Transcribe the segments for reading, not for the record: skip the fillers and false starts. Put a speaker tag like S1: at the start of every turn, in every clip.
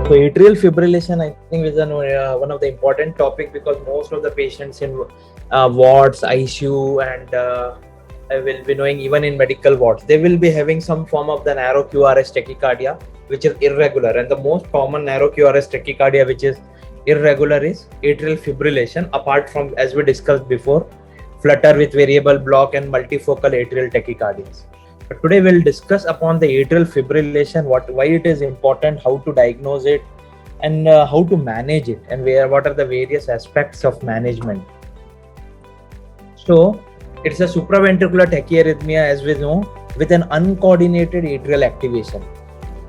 S1: So atrial fibrillation, I think, is one of the important topic because most of the patients in wards, ICU, and I will be knowing even in medical wards, they will be having some form of the narrow QRS tachycardia, which is irregular. And the most common narrow QRS tachycardia, which is irregular, is atrial fibrillation. Apart from, as we discussed before, flutter with variable block and multifocal atrial tachycardias. But today we'll discuss upon the atrial fibrillation, why it is important, how to diagnose it, and how to manage it, and what are the various aspects of management. So it's a supraventricular tachyarrhythmia, as we know, with an uncoordinated atrial activation,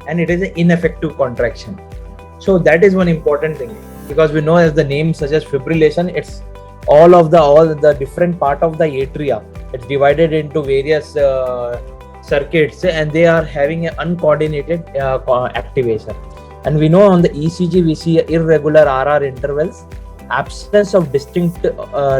S1: and it is an ineffective contraction. So that is one important thing, because we know, as the name suggests, fibrillation, it's all the different part of the atria. It's divided into various circuits, and they are having an uncoordinated activation. And we know on the ECG we see irregular RR intervals, absence of distinct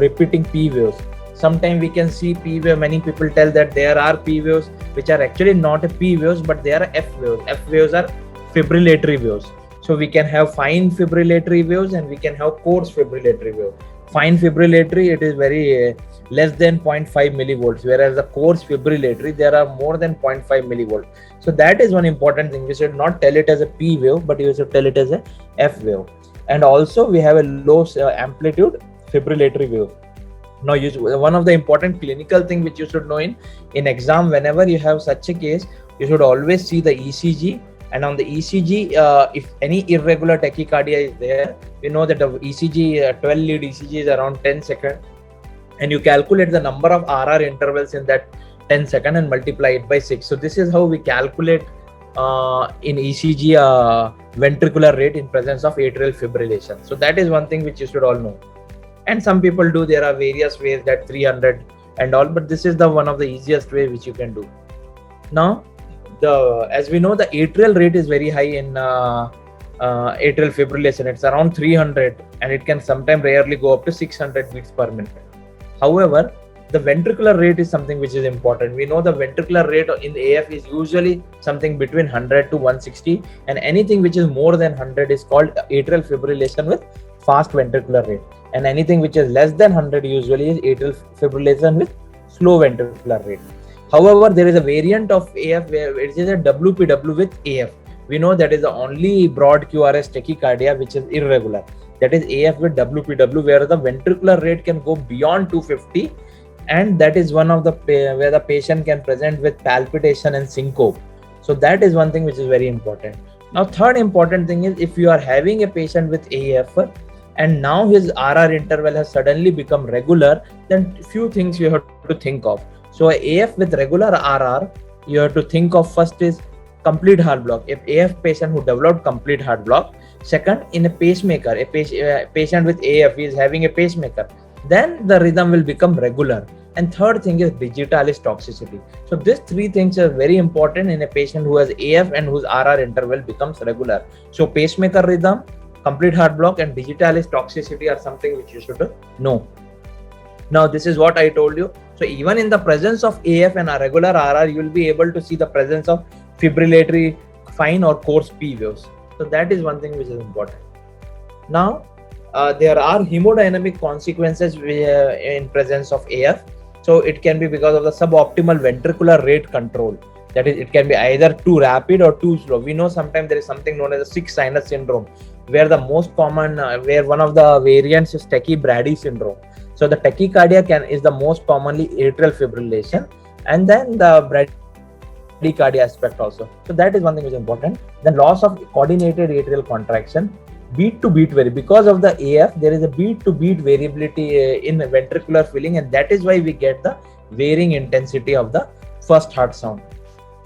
S1: repeating P waves. Sometimes we can see P wave. Many people tell that there are P waves which are actually not a P waves, but they are F waves. F waves are fibrillatory waves. So we can have fine fibrillatory waves and we can have coarse fibrillatory waves. Fine fibrillatory, it is very less than 0.5 millivolts, whereas the coarse fibrillatory, there are more than 0.5 millivolts. So that is one important thing. We should not tell it as a P wave, but you should tell it as a F wave. And also we have a low amplitude fibrillatory wave. Now, one of the important clinical thing which you should know in exam, whenever you have such a case, you should always see the ECG. And on the ECG, if any irregular tachycardia is there, we know that the ECG, 12 lead ECG is around 10 seconds. And you calculate the number of RR intervals in that 10 seconds and multiply it by 6. So this is how we calculate in ECG ventricular rate in presence of atrial fibrillation. So that is one thing which you should all know. And some people do, there are various ways, that 300 and all, but this is the one of the easiest way which you can do. Now, as we know, the atrial rate is very high in atrial fibrillation. It's around 300, and it can sometimes rarely go up to 600 beats per minute. However, the ventricular rate is something which is important. We know the ventricular rate in the AF is usually something between 100 to 160, and anything which is more than 100 is called atrial fibrillation with fast ventricular rate, and anything which is less than 100 usually is atrial fibrillation with slow ventricular rate. However, there is a variant of AF where it is a WPW with AF. We know that is the only broad QRS tachycardia which is irregular. That is AF with WPW, where the ventricular rate can go beyond 250, and that is one of the where the patient can present with palpitation and syncope. So that is one thing which is very important. Now, third important thing is, if you are having a patient with AF and now his RR interval has suddenly become regular, then few things you have to think of. So AF with regular RR, you have to think of first is complete heart block. If AF patient who developed complete heart block. Second, in a pacemaker, a patient with AF is having a pacemaker, then the rhythm will become regular. And third thing is digitalis toxicity. So these three things are very important in a patient who has AF and whose RR interval becomes regular. So pacemaker rhythm, complete heart block, and digitalis toxicity are something which you should know. Now, this is what I told you. So even in the presence of AF and a regular RR, you will be able to see the presence of fibrillatory fine or coarse P waves. So that is one thing which is important. Now, there are hemodynamic consequences in presence of AF. So it can be because of the suboptimal ventricular rate control. That is, it can be either too rapid or too slow. We know sometimes there is something known as a sick sinus syndrome, where the most common, where one of the variants is tachybrady syndrome. So the tachycardia is the most commonly atrial fibrillation, and then the bradycardia aspect also. So that is one thing which is important. Then loss of coordinated atrial contraction, beat to beat vary. Because of the AF, there is a beat to beat variability in ventricular filling, and that is why we get the varying intensity of the first heart sound.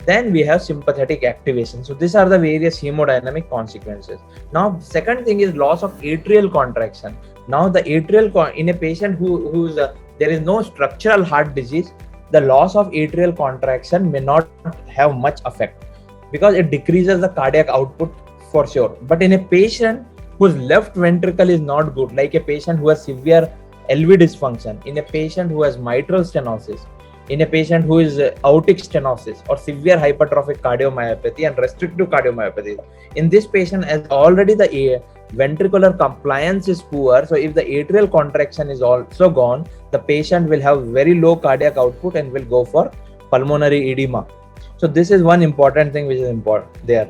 S1: Then we have sympathetic activation. So these are the various hemodynamic consequences. Now, second thing is loss of atrial contraction. Now, the atrial in a patient who's there is no structural heart disease, the loss of atrial contraction may not have much effect because it decreases the cardiac output for sure. But in a patient whose left ventricle is not good, like a patient who has severe LV dysfunction, in a patient who has mitral stenosis, in a patient who is aortic stenosis or severe hypertrophic cardiomyopathy and restrictive cardiomyopathy. In this patient, as already the ventricular compliance is poor, so if the atrial contraction is also gone, the patient will have very low cardiac output and will go for pulmonary edema. So this is one important thing which is important there.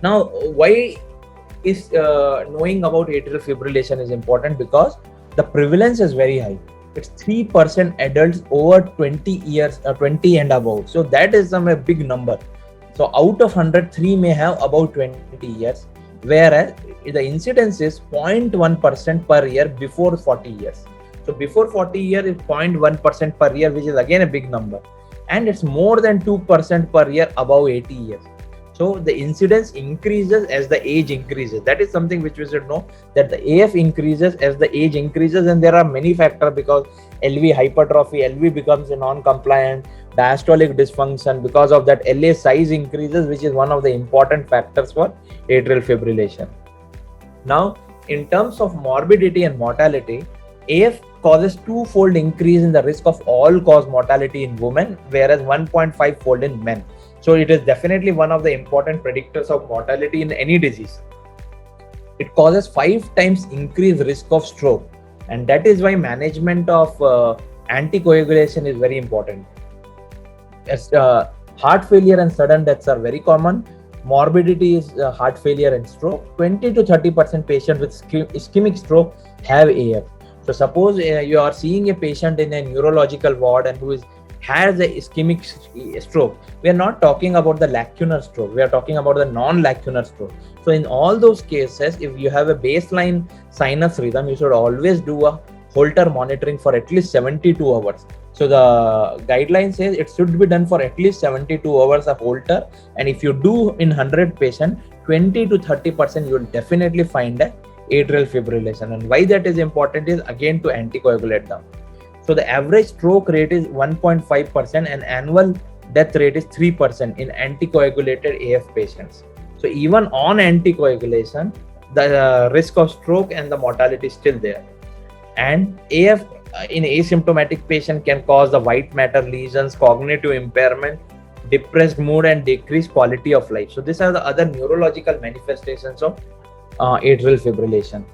S1: Now, why is knowing about atrial fibrillation is important? Because the prevalence is very high. It's 3% adults over 20 years, 20 and above. So that is a big number. So out of 100, 3 may have about 20 years, whereas the incidence is 0.1% per year before 40 years. So before 40 years is 0.1% per year, which is again a big number. And it's more than 2% per year above 80 years. So the incidence increases as the age increases. That is something which we should know, that the AF increases as the age increases, and there are many factors, because LV hypertrophy, LV becomes a non-compliant, diastolic dysfunction. Because of that, LA size increases, which is one of the important factors for atrial fibrillation. Now, in terms of morbidity and mortality, AF causes twofold increase in the risk of all-cause mortality in women, whereas 1.5-fold in men. So it is definitely one of the important predictors of mortality in any disease. It causes 5 times increased risk of stroke, and that is why management of anticoagulation is very important. As heart failure and sudden deaths are very common, morbidity is heart failure and stroke. 20 to 30% patients with ischemic stroke have AF. So suppose you are seeing a patient in a neurological ward and who has a ischemic stroke. We are not talking about the lacunar stroke. We are talking about the non-lacunar stroke. So in all those cases, if you have a baseline sinus rhythm, you should always do a Holter monitoring for at least 72 hours. So the guideline says it should be done for at least 72 hours of Holter. And if you do in 100 patients, 20 to 30%, you will definitely find a atrial fibrillation. And why that is important is again to anticoagulate them. So the average stroke rate is 1.5% and annual death rate is 3% in anticoagulated AF patients. So even on anticoagulation, the risk of stroke and the mortality is still there. And AF in asymptomatic patient can cause the white matter lesions, cognitive impairment, depressed mood, and decreased quality of life. So these are the other neurological manifestations of atrial fibrillation.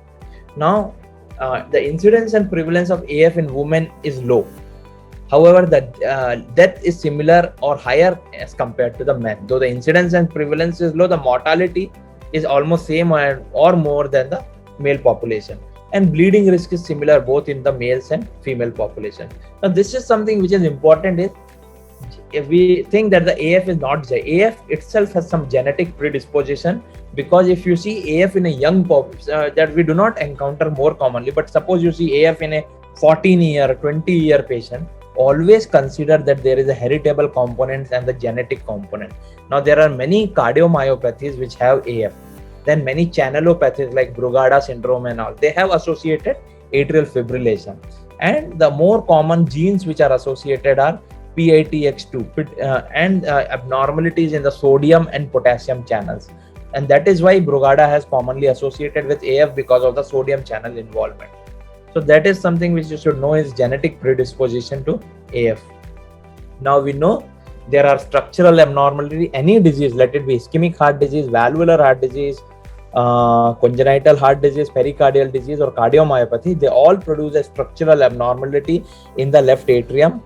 S1: Now, the incidence and prevalence of AF in women is low. However, the death is similar or higher as compared to the men. Though the incidence and prevalence is low, the mortality is almost same or more than the male population. And bleeding risk is similar both in the males and female population. Now, this is something which is important is, if we think that the AF is not AF itself has some genetic predisposition, because if you see AF in a young population that we do not encounter more commonly, but suppose you see AF in a 14-year, 20-year patient, always consider that there is a heritable component and the genetic component. Now there are many cardiomyopathies which have AF. Then many channelopathies like Brugada syndrome and all, they have associated atrial fibrillation. And the more common genes which are associated are PITX2 and abnormalities in the sodium and potassium channels. And that is why Brugada has commonly associated with AF because of the sodium channel involvement. So that is something which you should know is genetic predisposition to AF. Now we know there are structural abnormality, any disease, let it be ischemic heart disease, valvular heart disease, congenital heart disease, pericardial disease, or cardiomyopathy. They all produce a structural abnormality in the left atrium.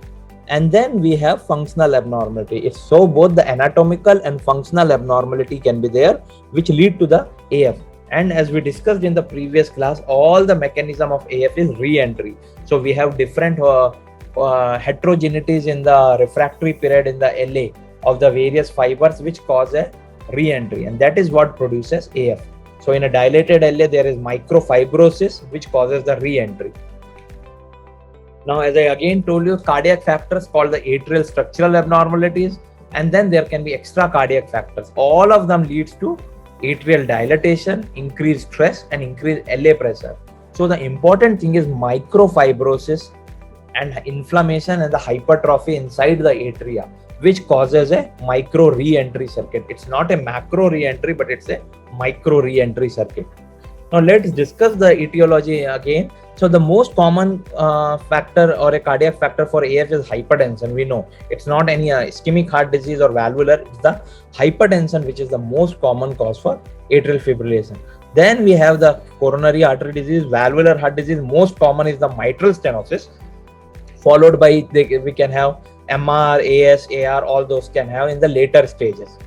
S1: And then we have functional abnormality. So both the anatomical and functional abnormality can be there, which lead to the AF. And as we discussed in the previous class, all the mechanism of AF is re-entry. So we have different heterogeneities in the refractory period in the LA of the various fibers which cause a re-entry, and that is what produces AF. So in a dilated LA, there is microfibrosis which causes the re-entry. Now, as I again told you, cardiac factors called the atrial structural abnormalities, and then there can be extra cardiac factors. All of them leads to atrial dilatation, increased stress, and increased LA pressure. So the important thing is microfibrosis and inflammation and the hypertrophy inside the atria, which causes a micro re-entry circuit. It's not a macro re-entry, but it's a micro re-entry circuit. Now let's discuss the etiology again. So the most common factor or a cardiac factor for AF is hypertension. We know it's not any ischemic heart disease or valvular. It's the hypertension which is the most common cause for atrial fibrillation. Then we have the coronary artery disease, valvular heart disease. Most common is the mitral stenosis, followed by we can have MR, AS, AR. All those can have in the later stages.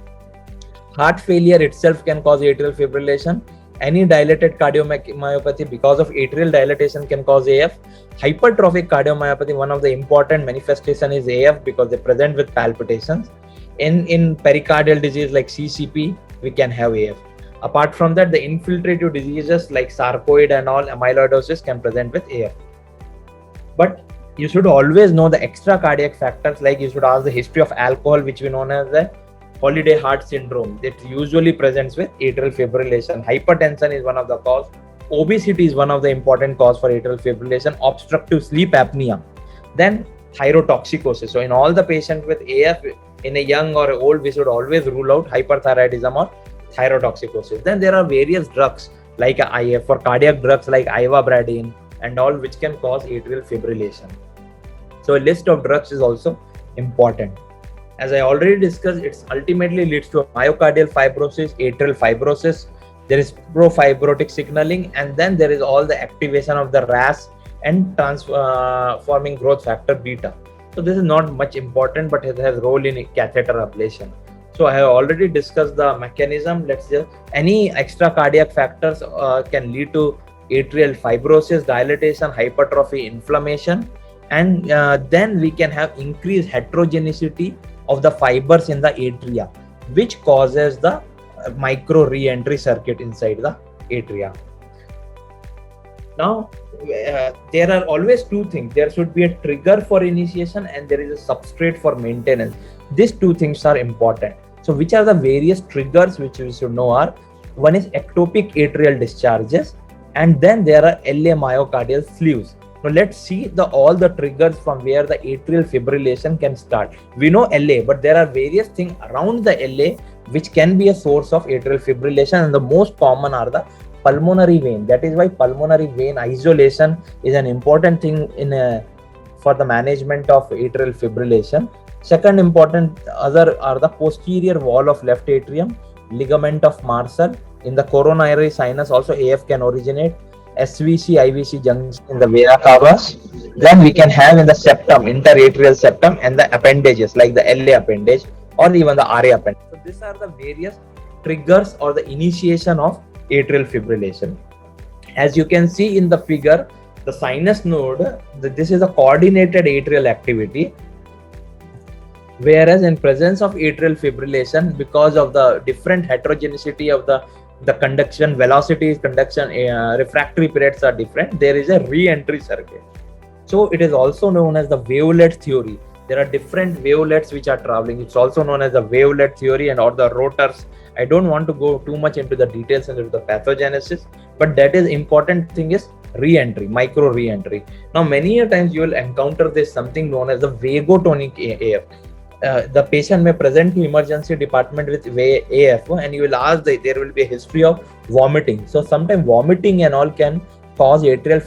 S1: Heart failure itself can cause atrial fibrillation. Any dilated cardiomyopathy because of atrial dilatation can cause AF. Hypertrophic cardiomyopathy, one of the important manifestation is AF because they present with palpitations. In pericardial disease like CCP, we can have AF. Apart from that, the infiltrative diseases like sarcoid and all amyloidosis can present with AF. But you should always know the extra cardiac factors, like you should ask the history of alcohol, which we know as the holiday heart syndrome, that usually presents with atrial fibrillation. Hypertension is one of the cause. Obesity is one of the important cause for atrial fibrillation. Obstructive sleep apnea. Then thyrotoxicosis. So in all the patients with AF, in a young or old, we should always rule out hyperthyroidism or thyrotoxicosis. Then there are various drugs like IF for cardiac drugs like ivabradine and all, which can cause atrial fibrillation. So a list of drugs is also important. As I already discussed, it ultimately leads to a myocardial fibrosis, atrial fibrosis. There is profibrotic signaling, and then there is all the activation of the RAS and transforming growth factor beta. So this is not much important, but it has role in catheter ablation. So I have already discussed the mechanism. Let's just any extra cardiac factors can lead to atrial fibrosis, dilatation, hypertrophy, inflammation, and then we can have increased heterogeneity of the fibers in the atria, which causes the micro re-entry circuit inside the atria. Now, there are always two things. There should be a trigger for initiation and there is a substrate for maintenance. These two things are important. So which are the various triggers which we should know are? One is ectopic atrial discharges, and then there are LA myocardial sleeves. Now let's see all the triggers from where the atrial fibrillation can start. We know LA, but there are various things around the LA which can be a source of atrial fibrillation, and the most common are the pulmonary vein. That is why pulmonary vein isolation is an important thing for the management of atrial fibrillation. Second important other are the posterior wall of left atrium, ligament of Marshall. In the coronary sinus also AF can originate. SVC, IVC junction in the vena cavas. Then we can have in the septum, interatrial septum, and the appendages like the LA appendage or even the RA appendage. So these are the various triggers or the initiation of atrial fibrillation. As you can see in the figure, the sinus node, this is a coordinated atrial activity. Whereas in presence of atrial fibrillation, because of the different heterogeneity of the conduction velocities, conduction refractory periods are different, there is a re-entry circuit. So it is also known as the wavelet theory. There are different wavelets which are traveling. It's also known as the wavelet theory and or the rotors. I don't want to go too much into the details into the pathogenesis, but that is important thing is re-entry, micro re-entry. Now many a times you will encounter this something known as the vagotonic AF. The patient may present to emergency department with AF, and you will ask that there will be a history of vomiting. So sometimes vomiting and all can cause atrial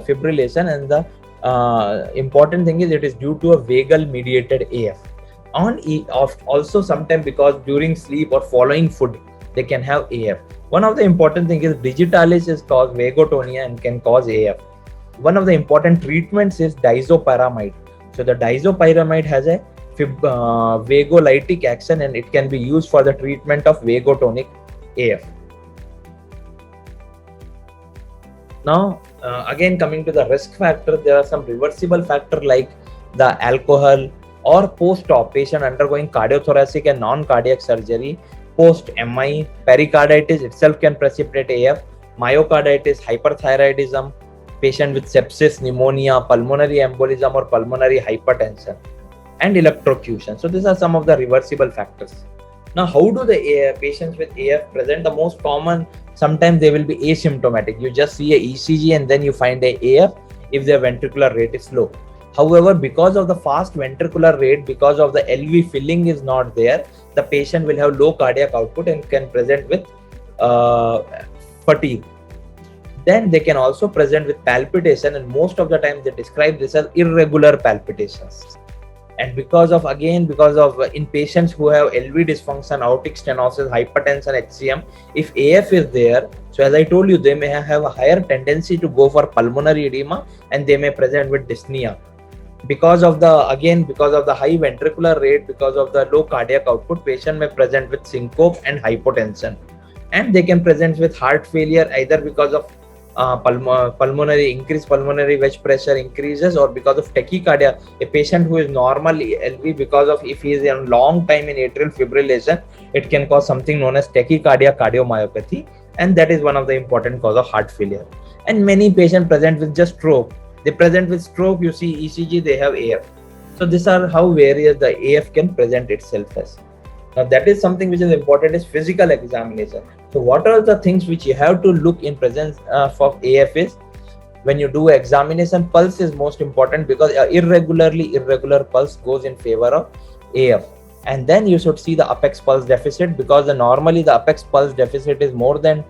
S1: fibrillation, and the important thing is it is due to a vagal mediated AF. Also sometimes because during sleep or following food they can have AF. One of the important thing is digitalis is cause vagotonia and can cause AF. One of the important treatments is disopyramide. So the disopyramide has a vagolytic action and it can be used for the treatment of vagotonic AF. Now again coming to the risk factor, there are some reversible factor like the alcohol or post-op patient undergoing cardiothoracic and non-cardiac surgery, post-MI, pericarditis itself can precipitate AF, myocarditis, hyperthyroidism, patient with sepsis, pneumonia, pulmonary embolism or pulmonary hypertension, and electrocution. So these are some of the reversible factors. Now how do the patients with AF present? The most common, sometimes they will be asymptomatic. You just see a ECG and then you find a AF if their ventricular rate is low. However, because of the fast ventricular rate, because of the LV filling is not there, the patient will have low cardiac output and can present with fatigue. Then they can also present with palpitation, and most of the time they describe this as irregular palpitations. And because of in patients who have LV dysfunction, aortic stenosis, hypertension, HCM, if AF is there, so as I told you, they may have a higher tendency to go for pulmonary edema, and they may present with dyspnea. Because of the high ventricular rate, because of the low cardiac output, patient may present with syncope and hypotension, and they can present with heart failure either because of increased pulmonary wedge pressure increases, or because of tachycardia. A patient who is normally LV, because of if he is in long time in atrial fibrillation, it can cause something known as tachycardia cardiomyopathy, and that is one of the important cause of heart failure. And many patients present with just stroke. They present with stroke, you see ECG, they have AF. So these are how various the AF can present itself as. Now that is something which is important, is physical examination. So what are the things which you have to look in presence of AF is, when you do examination, pulse is most important, because irregular pulse goes in favor of AF. And then you should see the apex pulse deficit, because normally the apex pulse deficit is more than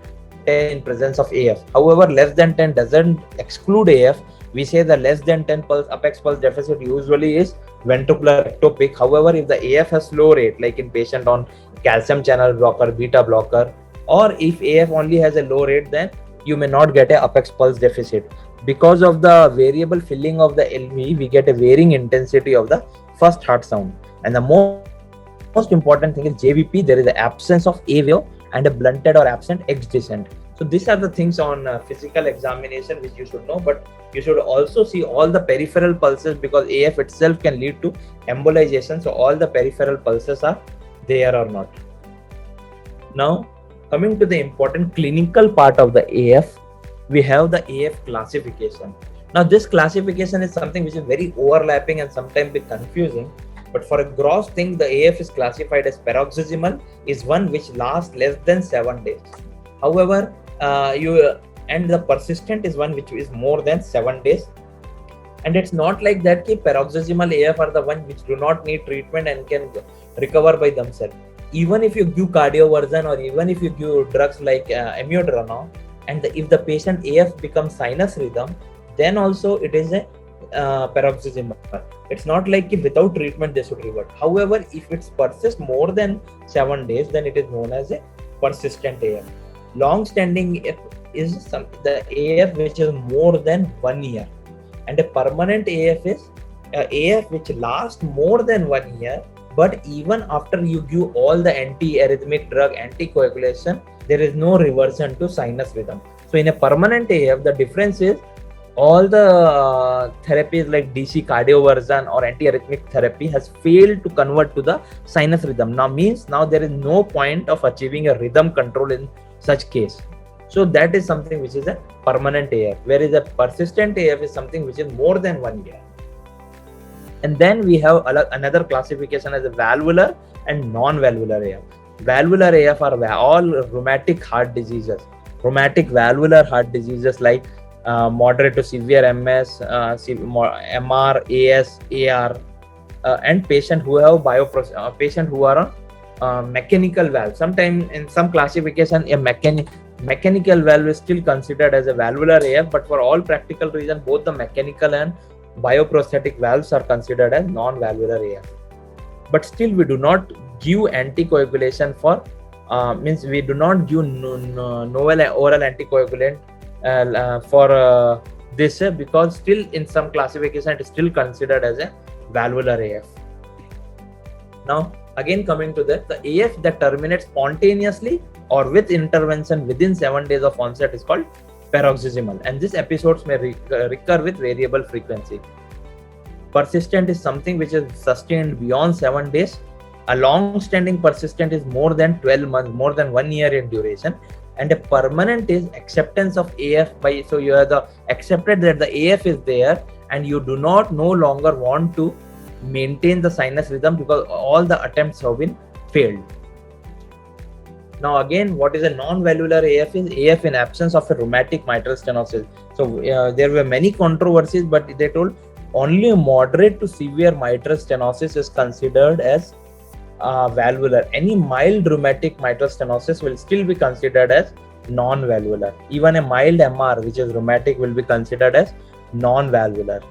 S1: 10 in presence of AF. However, less than 10 doesn't exclude AF. We say the less than 10 apex pulse deficit usually is ventricular ectopic. However, if the AF has slow rate, like in patient on calcium channel blocker, beta blocker, or if AF only has a low rate, then you may not get a apex pulse deficit. Because of the variable filling of the LV, we get a varying intensity of the first heart sound. And the most important thing is JVP, there is an absence of A wave and a blunted or absent X descent. So these are the things on physical examination which you should know, but you should also see all the peripheral pulses, because AF itself can lead to embolization. So all the peripheral pulses are there or not. Now, coming to the important clinical part of the AF, we have the AF classification. Now this classification is something which is very overlapping and sometimes be confusing. But for a gross thing, the AF is classified as paroxysmal, is one which lasts less than 7 days. However, and the persistent is one which is more than 7 days. And it's not like that ki paroxysmal AF are the one which do not need treatment and can recover by themselves. Even if you give cardioversion, or even if you give drugs like amiodarone, and if the patient AF becomes sinus rhythm, then also it is a paroxysmal. It's not like without treatment they should revert. However, if it persists more than 7 days, then it is known as a persistent AF. Long-standing AF is the AF which is more than 1 year, and a permanent AF is AF which lasts more than 1 year, but even after you give all the anti-arrhythmic drug, anticoagulation, there is no reversion to sinus rhythm. So in a permanent AF, the difference is all the therapies like DC cardioversion or antiarrhythmic therapy has failed to convert to the sinus rhythm. Now there is no point of achieving a rhythm control in such case. So that is something which is a permanent AF, whereas a persistent AF is something which is more than 1 year. And then we have another classification as a valvular and non-valvular AF. Valvular AF are all rheumatic heart diseases, rheumatic valvular heart diseases like moderate to severe MS, MR, AS, AR, and patient who have patient who are on mechanical valve. Sometimes in some classification, a mechanical valve is still considered as a valvular AF, but for all practical reasons, both the mechanical and bioprosthetic valves are considered as non-valvular AF. But still, we do not give anticoagulation for we do not give novel oral anticoagulant for this, because still in some classification it is still considered as a valvular AF. Now again, coming to that, the AF that terminates spontaneously or with intervention within 7 days of onset is called paroxysmal, and these episodes may recur with variable frequency. Persistent is something which is sustained beyond 7 days. A long-standing persistent is more than 12 months, more than 1 year in duration. And a permanent is acceptance of AF so you have accepted that the AF is there, and you do not no longer want to maintain the sinus rhythm because all the attempts have been failed. Now again, what is a non-valvular AF is AF in absence of a rheumatic mitral stenosis. So there were many controversies, but they told only moderate to severe mitral stenosis is considered as valvular. Any mild rheumatic mitral stenosis will still be considered as non-valvular. Even a mild MR, which is rheumatic, will be considered as non-valvular.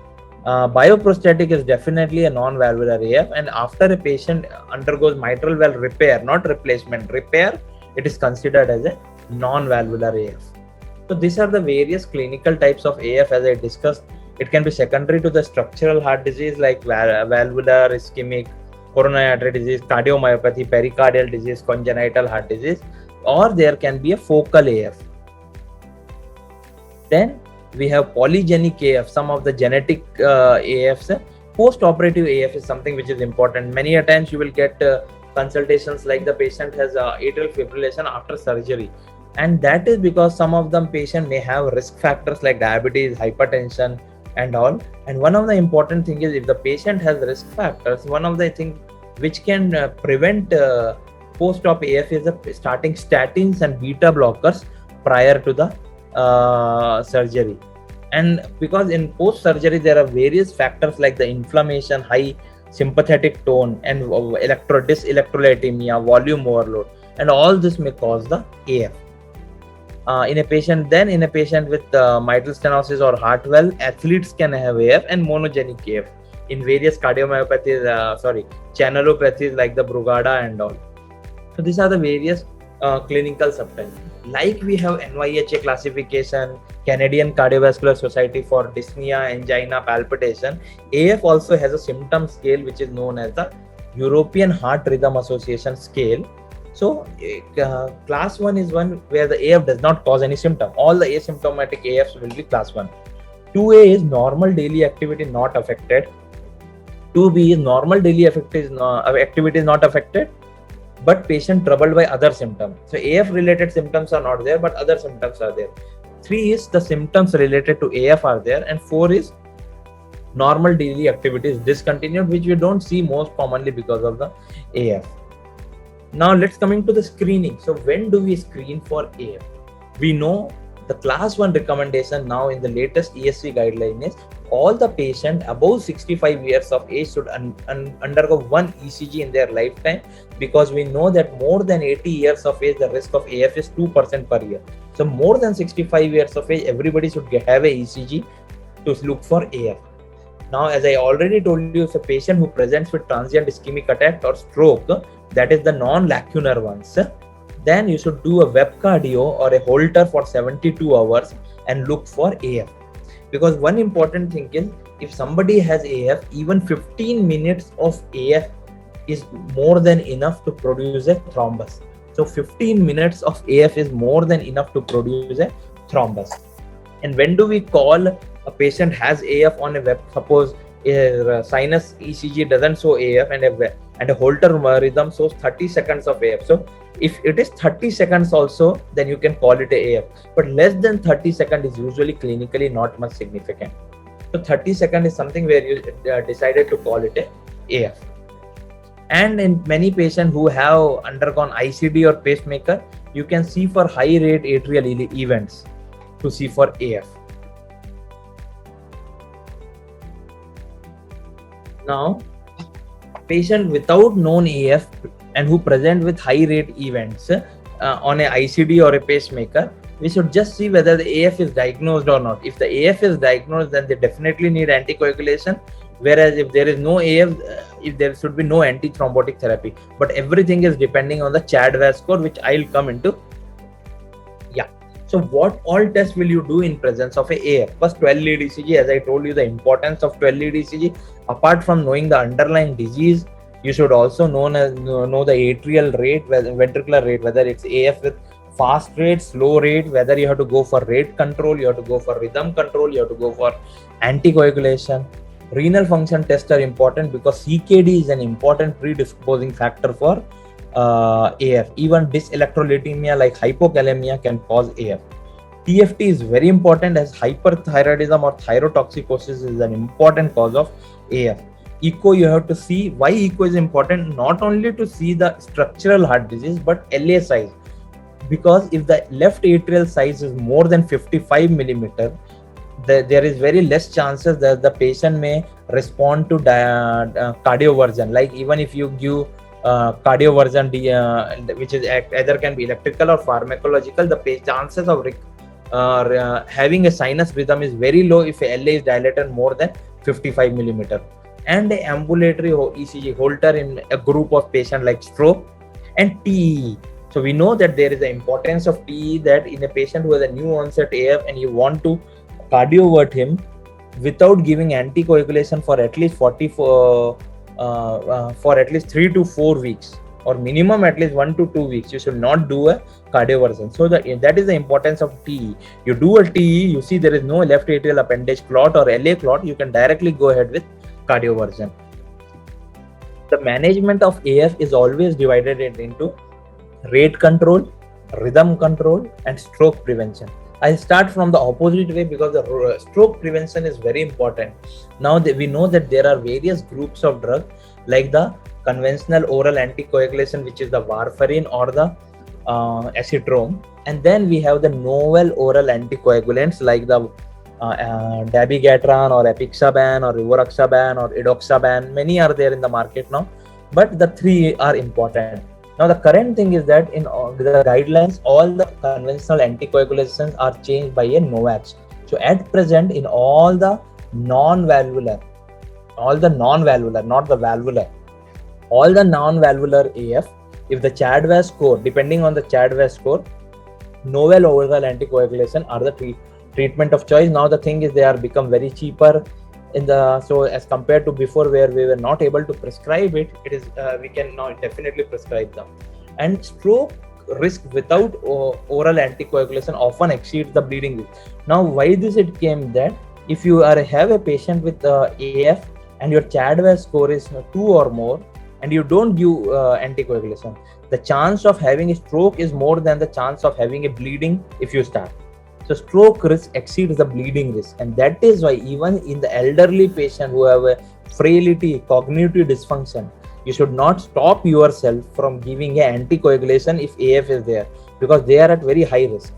S1: Bioprosthetic is definitely a non-valvular AF, and after a patient undergoes mitral valve repair, not replacement, repair, it is considered as a non-valvular AF. So these are the various clinical types of AF as I discussed. It can be secondary to the structural heart disease like valvular, ischemic, coronary artery disease, cardiomyopathy, pericardial disease, congenital heart disease, or there can be a focal AF. Then we have polygenic AF, some of the genetic AFs. Post-operative AF is something which is important. Many a times you will get consultations like the patient has atrial fibrillation after surgery, and that is because some of them patient may have risk factors like diabetes, hypertension and all. And one of the important thing is, if the patient has risk factors, one of the things which can prevent post-op AF is starting statins and beta blockers prior to the surgery. And because in post-surgery there are various factors like the inflammation, high sympathetic tone, and dyselectrolytemia, volume overload, and all this may cause the AF. In a patient with mitral stenosis or heart valve, athletes can have AF and monogenic AF in various cardiomyopathies, channelopathies like the Brugada and all. So these are the various clinical subtypes. Like we have NYHA classification, Canadian Cardiovascular Society for dyspnea, angina, palpitation. AF also has a symptom scale which is known as the European Heart Rhythm Association scale. So class 1 is one where the AF does not cause any symptom. All the asymptomatic AFs will be class 1. 2A is normal daily activity not affected. 2B is normal daily activity is not affected, but patient troubled by other symptoms. So AF related symptoms are not there, but other symptoms are there. 3 is the symptoms related to AF are there, and 4 is normal daily activity is discontinued, which we don't see most commonly because of the AF. Now let's coming to the screening. So when do we screen for AF? We know the class 1 recommendation now in the latest ESC guideline is all the patient above 65 years of age should undergo one ECG in their lifetime, because we know that more than 80 years of age the risk of AF is 2% per year. So more than 65 years of age everybody should have a ECG to look for AF. Now, as I already told you, it's a patient who presents with transient ischemic attack or stroke, that is the non-lacunar ones, then you should do a web cardio or a Holter for 72 hours and look for AF. Because one important thing is, if somebody has AF, even 15 minutes of AF is more than enough to produce a thrombus. So 15 minutes of AF is more than enough to produce a thrombus. And when do we call a patient has AF on a web? Suppose a sinus ECG doesn't show AF and a Holter rhythm shows 30 seconds of AF. So if it is 30 seconds also, then you can call it a AF. But less than 30 seconds is usually clinically not much significant. So 30 seconds is something where you decided to call it a AF. And in many patients who have undergone ICD or pacemaker, you can see for high rate atrial events to see for AF. Now, patient without known AF and who present with high rate events on a ICD or a pacemaker, we should just see whether the AF is diagnosed or not. If the AF is diagnosed, then they definitely need anticoagulation. Whereas if there is no AF, if there should be no antithrombotic therapy. But everything is depending on the CHAD-VAS score, which I'll come into. Yeah. So what all tests will you do in presence of a AF? First, 12-lead ECG. As I told you, the importance of 12-lead ECG. Apart from knowing the underlying disease, you should also know the atrial rate, ventricular rate, whether it's AF with fast rate, slow rate, whether you have to go for rate control, you have to go for rhythm control, you have to go for anticoagulation. Renal function tests are important because CKD is an important predisposing factor for AF. Even dyselectrolytemia like hypokalemia can cause AF. TFT is very important as hyperthyroidism or thyrotoxicosis is an important cause of AF. Echo, you have to see why echo is important, not only to see the structural heart disease but LA size, because if the left atrial size is more than 55 millimeter, there is very less chances that the patient may respond to cardioversion. Like even if you give cardioversion, which is either can be electrical or pharmacological, the chances of having a sinus rhythm is very low if LA is dilated more than 55 millimeter. And the ambulatory ECG Holter in a group of patients like stroke, and TEE. So we know that there is the importance of TEE, that in a patient who has a new onset AF and you want to cardiovert him without giving anticoagulation for at least 3 to 4 weeks, or minimum at least 1 to 2 weeks, you should not do a cardioversion. So that is the importance of TE. You do a TE, you see there is no left atrial appendage clot or LA clot, you can directly go ahead with cardioversion. The management of AF is always divided into rate control, rhythm control, and stroke prevention. I'll start from the opposite way because the stroke prevention is very important. Now we know that there are various groups of drugs, like the conventional oral anticoagulation, which is the warfarin or the acetylene, and then we have the novel oral anticoagulants like the dabigatran or apixaban or rivaroxaban or edoxaban. Many are there in the market now, but the three are important. Now the current thing is that in the guidelines, all the conventional anticoagulations are changed by a NOACs. So at present, in all the non-valvular, not the valvular, all the non-valvular AF, if the CHAD-VAS score, depending on the CHAD-VAS score, novel oral anticoagulation are the treatment of choice. Now the thing is, they are become very cheaper so as compared to before, where we were not able to prescribe it, we can now definitely prescribe them. And stroke risk without oral anticoagulation often exceeds the bleeding risk. Now why this it came that if you have a patient with AF and your CHAD-VAS score is 2 or more and you don't give anticoagulation, the chance of having a stroke is more than the chance of having a bleeding if you start. So stroke risk exceeds the bleeding risk, and that is why even in the elderly patient who have a frailty, cognitive dysfunction, you should not stop yourself from giving an anticoagulation if AF is there, because they are at very high risk.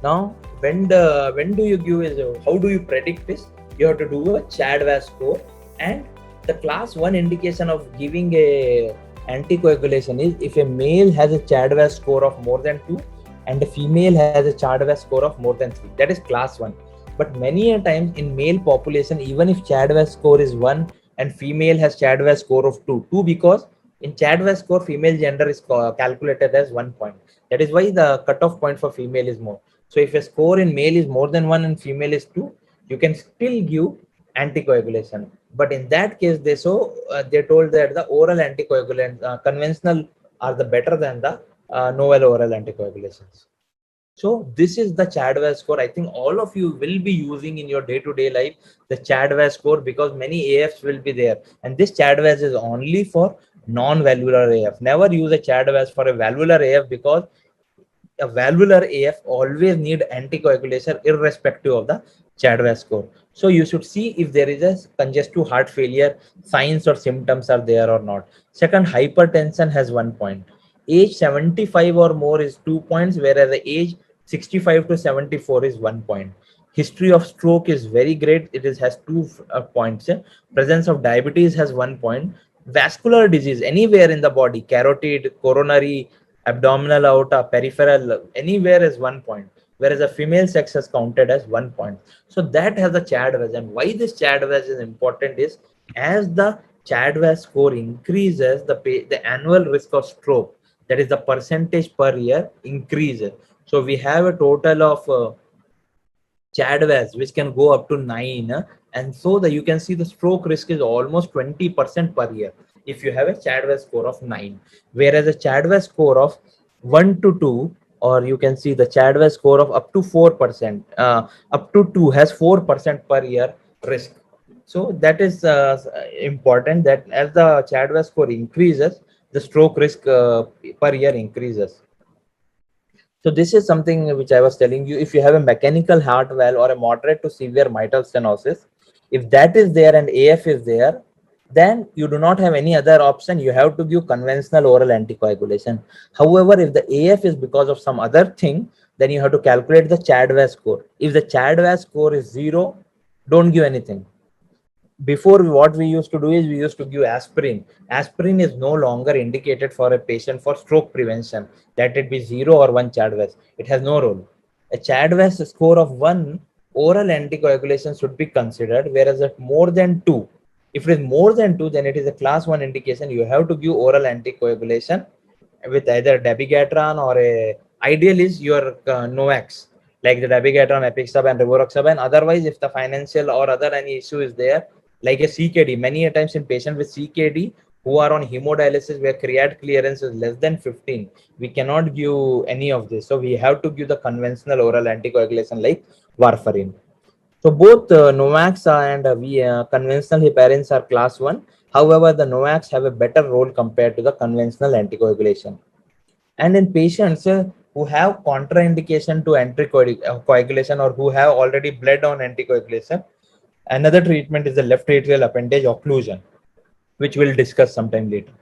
S1: Now, when do you give how do you predict this? You have to do a CHAD-VAS score, and the class 1 indication of giving a anticoagulation is if a male has a CHAD-VAS score of more than 2 and a female has a CHAD-VAS score of more than 3. That is class 1. But many a times in male population, even if CHAD-VAS score is 1 and female has CHAD-VAS score of 2, because in CHAD-VAS score, female gender is calculated as 1 point. That is why the cutoff point for female is more. So if a score in male is more than 1 and female is 2, you can still give anticoagulation. But in that case, they told that the oral anticoagulant, conventional, are the better than the novel oral anticoagulations. So this is the CHAD-VAS score. I think all of you will be using in your day-to-day life the CHAD-VAS score, because many AFs will be there. And this CHAD-VAS is only for non-valvular AF. Never use a CHAD-VAS for a valvular AF, because a valvular AF always need anticoagulation irrespective of the CHAD-VAS score. So you should see if there is a congestive heart failure signs or symptoms are there or not. Second, hypertension has 1 point. Age 75 or more is 2 points, whereas the age 65 to 74 is 1 point. History of stroke is very great. It has 2 points. Presence of diabetes has 1 point. Vascular disease anywhere in the body, carotid, coronary, abdominal aorta, peripheral, anywhere is 1 point, whereas a female sex is counted as 1 point. So that has a CHAD-VAS. And why this CHAD-VAS is important is, as the CHAD-VAS score increases, the annual risk of stroke, that is the percentage per year, increases. So we have a total of CHAD-VAS which can go up to 9, and so you can see the stroke risk is almost 20% per year if you have a CHAD-VAS score of 9, whereas a CHAD-VAS score of 1 to 2, or you can see the CHAD-VAS score of up to 4%, up to 2 has 4% per year risk. So that is important, that as the CHAD-VAS score increases, the stroke risk per year increases. So this is something which I was telling you. If you have a mechanical heart valve or a moderate to severe mitral stenosis, if that is there and AF is there, then you do not have any other option. You have to give conventional oral anticoagulation. However, if the AF is because of some other thing, then you have to calculate the CHAD-VAS score. If the CHAD-VAS score is 0, don't give anything. before, what we used to do is we used to give aspirin. Aspirin is no longer indicated for a patient for stroke prevention, that it be 0 or 1 CHAD-VAS. It has no role. A CHAD-VAS score of 1, oral anticoagulation should be considered, whereas at more than 2, if it is more than 2, then it is a class 1 indication. You have to give oral anticoagulation with either dabigatran or a ideal is your NOACs, like the dabigatran, apixaban, and rivaroxaban. Otherwise, if the financial or other any issue is there, like a CKD, many a times in patients with CKD who are on hemodialysis where creat clearance is less than 15, we cannot give any of this. So we have to give the conventional oral anticoagulation like warfarin. So both NOACs and conventional heparins are class 1. However, the NOACs have a better role compared to the conventional anticoagulation. And in patients who have contraindication to anticoagulation or who have already bled on anticoagulation, another treatment is the left atrial appendage occlusion, which we'll discuss sometime later.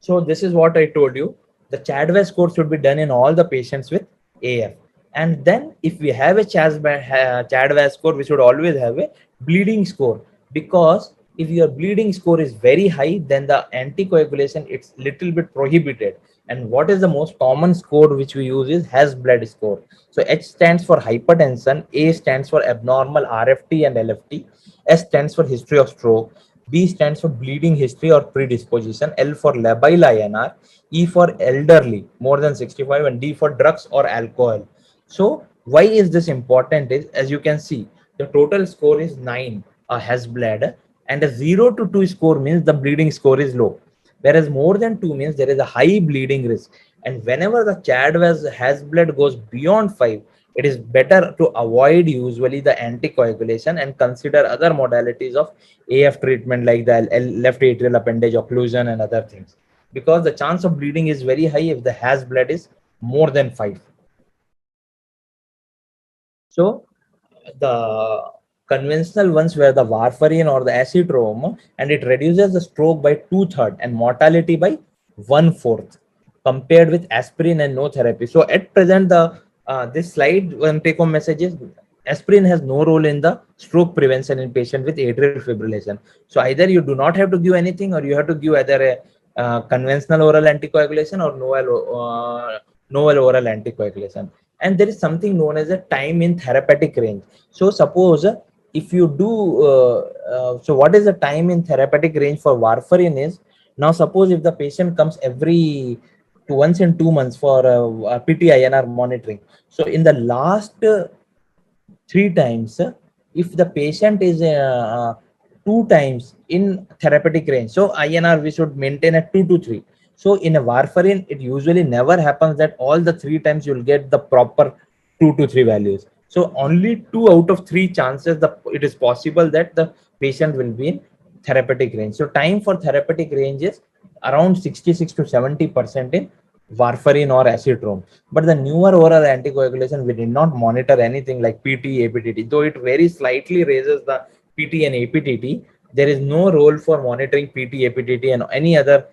S1: So this is what I told you. The CHAD-VAS score should be done in all the patients with AF. And then if we have a CHAD-VAS score, we should always have a bleeding score, because if your bleeding score is very high, then the anticoagulation it's little bit prohibited. And what is the most common score which we use is has bled score. So H stands for hypertension, A stands for abnormal RFT and LFT, S stands for history of stroke, B stands for bleeding history or predisposition, L for labile INR, E for elderly, more than 65, and D for drugs or alcohol. So why is this important is, as you can see, the total score is 9, has bled, and a 0 to 2 score means the bleeding score is low. Whereas more than 2 means there is a high bleeding risk. And whenever the CHAD-VAS has bled goes beyond 5, it is better to avoid usually the anticoagulation and consider other modalities of AF treatment like the left atrial appendage occlusion and other things, because the chance of bleeding is very high if the has bled is more than 5. So the conventional ones were the warfarin or the acetylrome, and it reduces the stroke by 2/3 and mortality by 1/4 compared with aspirin and no therapy. So at present, the this slide one take home message is aspirin has no role in the stroke prevention in patient with atrial fibrillation. So either you do not have to give anything, or you have to give either a conventional oral anticoagulation or novel oral anticoagulation. And there is something known as a time in therapeutic range. So suppose if you do so what is the time in therapeutic range for warfarin is, now suppose if the patient comes every once in 2 months for PT-INR monitoring. So in the last 3 times, if the patient is 2 times in therapeutic range, so INR we should maintain at 2 to 3. So in a warfarin, it usually never happens that all the 3 times you'll get the proper 2 to 3 values. So only 2 out of 3 chances it is possible that the patient will be in therapeutic range. So time for therapeutic range is around 66 to 70% in warfarin or acetylrome. But the newer oral anticoagulation, we did not monitor anything like PT, APTT. Though it very slightly raises the PT and APTT, there is no role for monitoring PT, APTT, and any other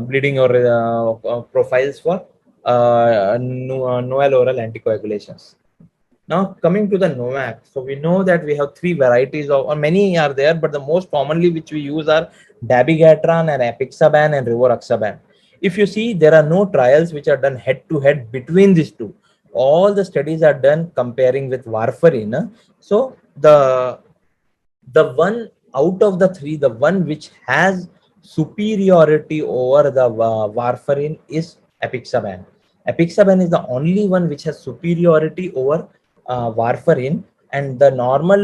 S1: bleeding or profiles for novel oral anticoagulations. Now coming to the NOAC, so we know that we have 3 varieties of, or many are there, but the most commonly which we use are dabigatran and apixaban and rivaroxaban. If you see, there are no trials which are done head to head between these two. All the studies are done comparing with warfarin. So the one out of the 3, the one which has superiority over the warfarin is apixaban. Apixaban is the only one which has superiority over warfarin, and the normal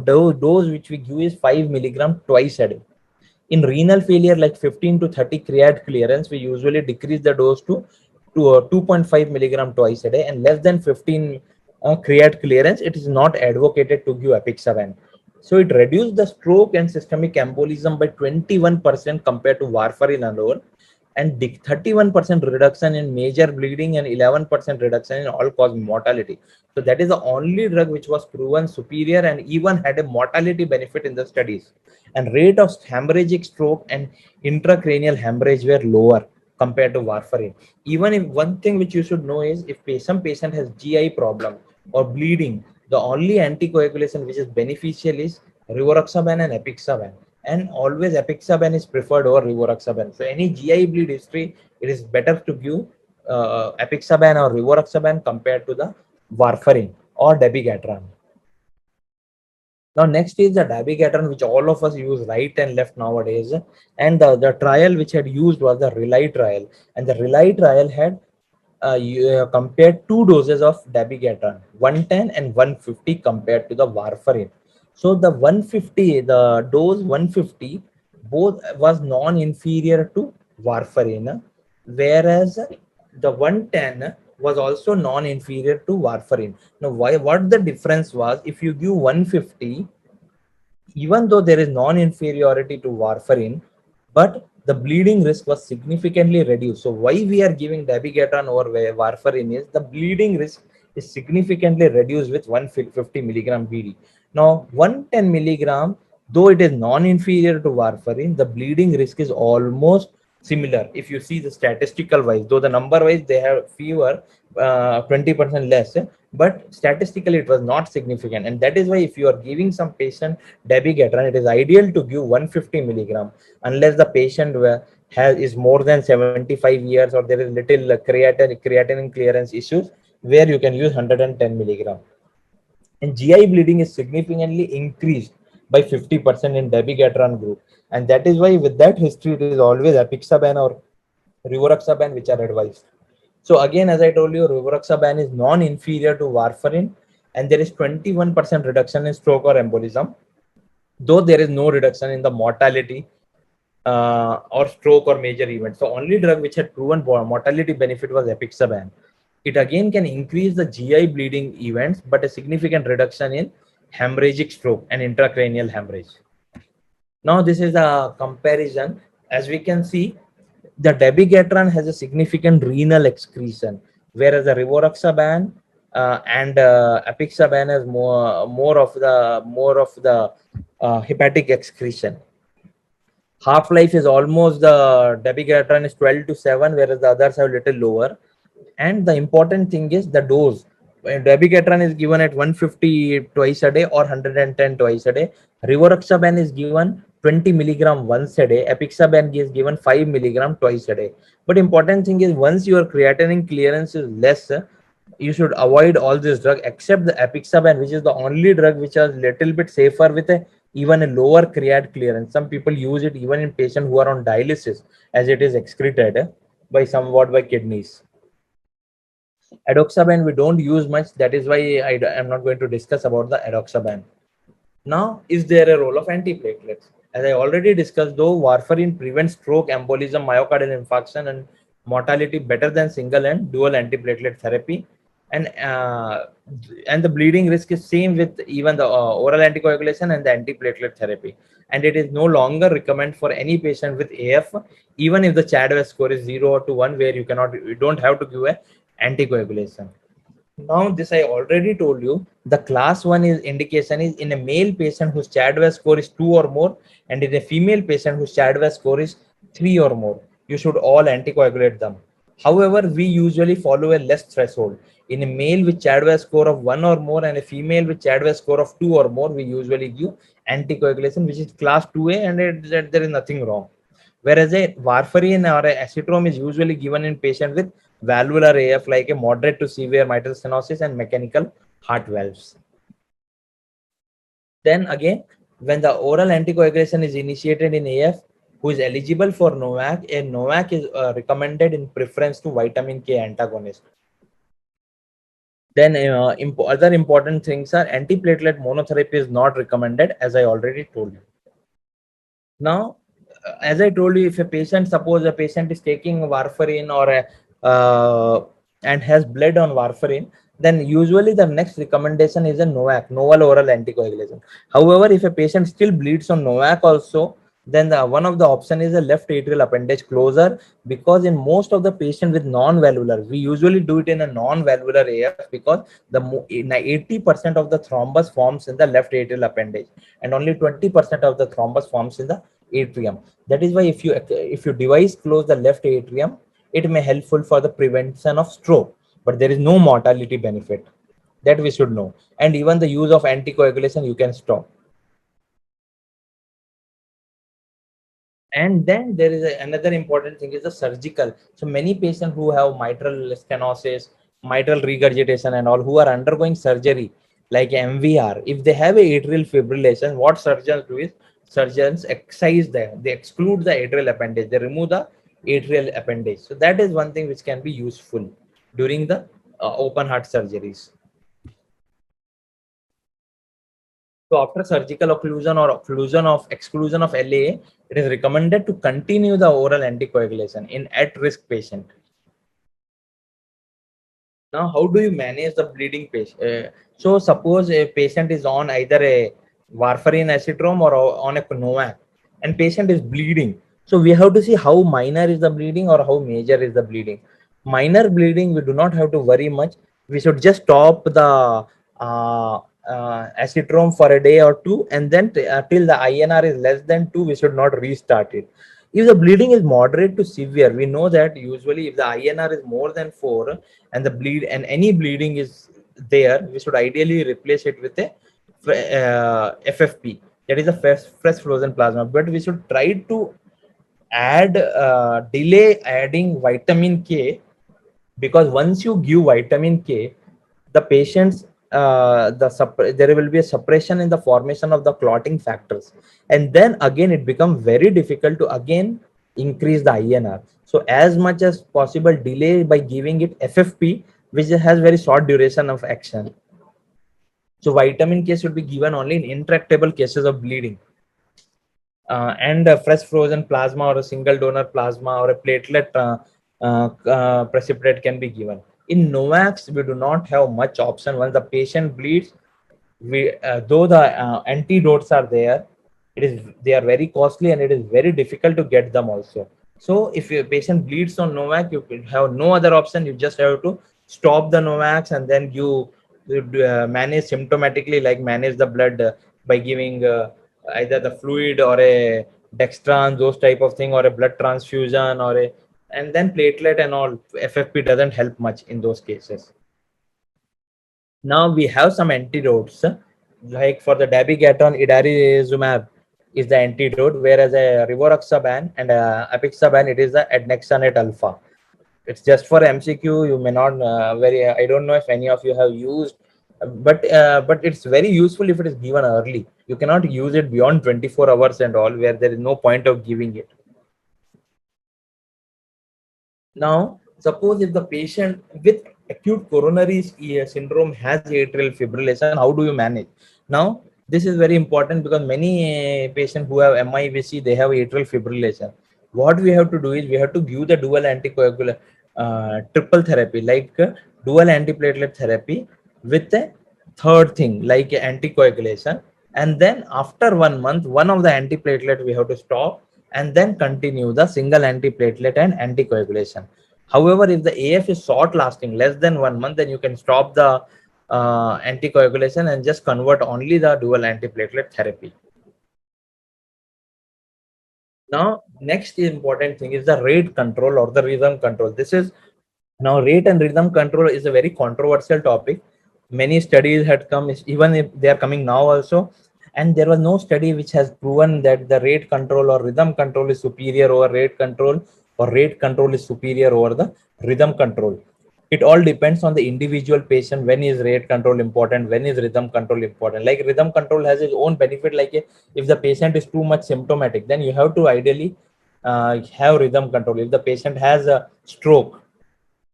S1: dose which we give is 5 milligram twice a day. In renal failure, like 15 to 30 creat clearance, we usually decrease the dose to 2.5 milligram twice a day, and less than 15 creat clearance, it is not advocated to give apixaban. So it reduced the stroke and systemic embolism by 21% compared to warfarin alone, and 31% reduction in major bleeding and 11% reduction in all-cause mortality. So that is the only drug which was proven superior and even had a mortality benefit in the studies. And rate of hemorrhagic stroke and intracranial hemorrhage were lower compared to warfarin. Even if one thing which you should know is, if some patient has GI problem or bleeding, the only anticoagulation which is beneficial is rivaroxaban and apixaban, and always apixaban is preferred over rivaroxaban. So any GI bleed history, it is better to give apixaban or rivaroxaban compared to the warfarin or dabigatran. Now next is the dabigatran, which all of us use right and left nowadays, and the trial which had used was the Rely trial, and the Rely trial had compared two doses of dabigatran, 110 and 150 compared to the warfarin. So the 150, the dose 150, both was non-inferior to warfarin, whereas the 110 was also non-inferior to warfarin. Now, why? What the difference was? If you give 150, even though there is non-inferiority to warfarin, but the bleeding risk was significantly reduced. So why we are giving dabigatran over warfarin is the bleeding risk is significantly reduced with 150 milligram BD. Now 110 milligram, though it is non-inferior to warfarin, the bleeding risk is almost similar. If you see the statistical wise, though the number wise they have fewer, 20% less, but statistically it was not significant. And that is why if you are giving some patient dabigatran, it is ideal to give 150 milligram unless the patient is more than 75 years or there is little creatinine clearance issues, where you can use 110 milligram. And GI bleeding is significantly increased by 50% in dabigatran group, and that is why with that history it is always apixaban or rivaroxaban which are advised. So again, as I told you, rivaroxaban is non-inferior to warfarin, and there is 21% reduction in stroke or embolism, though there is no reduction in the mortality or stroke or major event. So only drug which had proven mortality benefit was apixaban. It again can increase the GI bleeding events, but a significant reduction in hemorrhagic stroke and intracranial hemorrhage. Now this is a comparison. As we can see, the dabigatran has a significant renal excretion, whereas the rivaroxaban and apixaban has more of the hepatic excretion. Half-life is almost, the dabigatran is 12 to 7, whereas the others have little lower. And the important thing is the dose. When dabigatran is given at 150 twice a day or 110 twice a day, rivaroxaban is given 20 milligram once a day, apixaban is given 5 milligram twice a day. But important thing is, once your creatinine clearance is less, you should avoid all this drug except the apixaban, which is the only drug which is little bit safer with even a lower creat clearance. Some people use it even in patients who are on dialysis, as it is excreted by somewhat by kidneys. Adoxaban we don't use much. That is why I am not going to discuss about the adoxaban. Now, is there a role of antiplatelets? As I already discussed, though warfarin prevents stroke, embolism, myocardial infarction, and mortality better than single and dual antiplatelet therapy, and the bleeding risk is same with even the oral anticoagulation and the antiplatelet therapy. And it is no longer recommended for any patient with AF, even if the CHADOS score is 0 to 1, where you don't have to give a anticoagulation. Now, this I already told you. The class 1 is indication is in a male patient whose CHADOS score is 2 or more, and in a female patient whose CHADOS score is 3 or more. You should all anticoagulate them. However, we usually follow a less threshold. In a male with CHADOS score of 1 or more and a female with CHADOS score of 2 or more, we usually give anticoagulation, which is class 2A, and there is nothing wrong. Whereas a warfarin or a acetylene is usually given in patients with valvular AF, like a moderate to severe mitral stenosis and mechanical heart valves. Then again, when the oral anticoagulation is initiated in AF, who is eligible for NOAC, a NOAC is recommended in preference to vitamin K antagonist. Then other important things are antiplatelet monotherapy is not recommended, as I already told you. Now, as I told you, if suppose a patient is taking warfarin or and has bled on warfarin, then usually the next recommendation is a NOAC, novel oral anticoagulation. However, if a patient still bleeds on NOAC also, then one of the option is a left atrial appendage closure, because in most of the patient with non-valvular, we usually do it in a non-valvular AF, because the 80% of the thrombus forms in the left atrial appendage, and only 20% of the thrombus forms in the atrium. That is why if you device close the left atrium, it may helpful for the prevention of stroke, but there is no mortality benefit. That we should know. And even the use of anticoagulation you can stop. And then there is another important thing is the surgical. So many patients who have mitral stenosis, mitral regurgitation and all, who are undergoing surgery like MVR, if they have a atrial fibrillation, what surgeons do is surgeons excise them. They exclude the atrial appendage. They remove the atrial appendage. So that is one thing which can be useful during the open heart surgeries. So after surgical occlusion or occlusion of exclusion of LA, it is recommended to continue the oral anticoagulation in at-risk patient. Now, how do you manage the bleeding patient? So suppose a patient is on either a warfarin acetylene or on a NOAC, and patient is bleeding. So we have to see how minor is the bleeding or how major is the bleeding. Minor bleeding, we do not have to worry much. We should just stop the acetylene for a day or two, and then till the INR is less than 2, we should not restart it. If the bleeding is moderate to severe, we know that usually if the INR is more than 4 and the bleed and any bleeding is there, we should ideally replace it with a FFP, that is a fresh frozen plasma. But we should try to delay adding vitamin K, because once you give vitamin K, the patients there will be a suppression in the formation of the clotting factors, and then again it becomes very difficult to again increase the INR. So as much as possible, delay by giving it FFP, which has very short duration of action. So vitamin K should be given only in intractable cases of bleeding. And a fresh frozen plasma or a single donor plasma or a platelet precipitate can be given. In NOACs, we do not have much option. Once the patient bleeds, though the antidotes are there, they are very costly and it is very difficult to get them also. So if your patient bleeds on NOAC, you have no other option. You just have to stop the NOACs, and then you manage symptomatically, like manage the blood by giving either the fluid or a dextran, those type of thing, or a blood transfusion, or a, and then platelet and all. FFP doesn't help much in those cases. Now we have some antidotes, like for the dabigatran, idarizumab is the antidote, whereas a rivaroxaban and apixaban, it is the adnexanet alpha. It's just for MCQ. You may not I don't know if any of you have used, but it's very useful if it is given early. You cannot use it beyond 24 hours and all, where there is no point of giving it. Now, suppose if the patient with acute coronary syndrome has atrial fibrillation, how do you manage? Now, this is very important because many patients who have MIVC, they have atrial fibrillation. What we have to do is we have to give the dual anticoagulant triple therapy, like dual antiplatelet therapy with a third thing like anticoagulation. And then after 1 month, one of the antiplatelet we have to stop, and then continue the single antiplatelet and anticoagulation. However, if the AF is short lasting, less than 1 month, then you can stop the anticoagulation and just convert only the dual antiplatelet therapy. Now, next important thing is the rate control or the rhythm control. This is now rate and rhythm control is a very controversial topic. Many studies had come, even if they are coming now also, and there was no study which has proven that the rate control or rhythm control is superior over rate control, or rate control is superior over the rhythm control. It all depends on the individual patient. When is rate control important? When is rhythm control important? Like rhythm control has its own benefit. Like if the patient is too much symptomatic, then you have to ideally have rhythm control. If the patient has a stroke,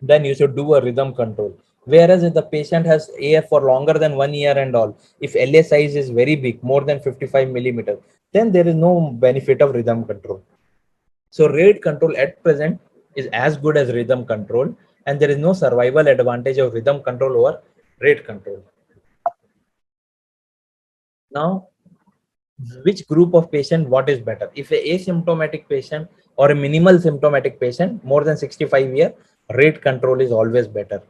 S1: then you should do a rhythm control. Whereas if the patient has AF for longer than 1 year and all, if LA size is very big, more than 55 millimeters, then there is no benefit of rhythm control. So rate control at present is as good as rhythm control, and there is no survival advantage of rhythm control over rate control. Now, which group of patient, what is better? If a asymptomatic patient or a minimal symptomatic patient, more than 65 year, rate control is always better.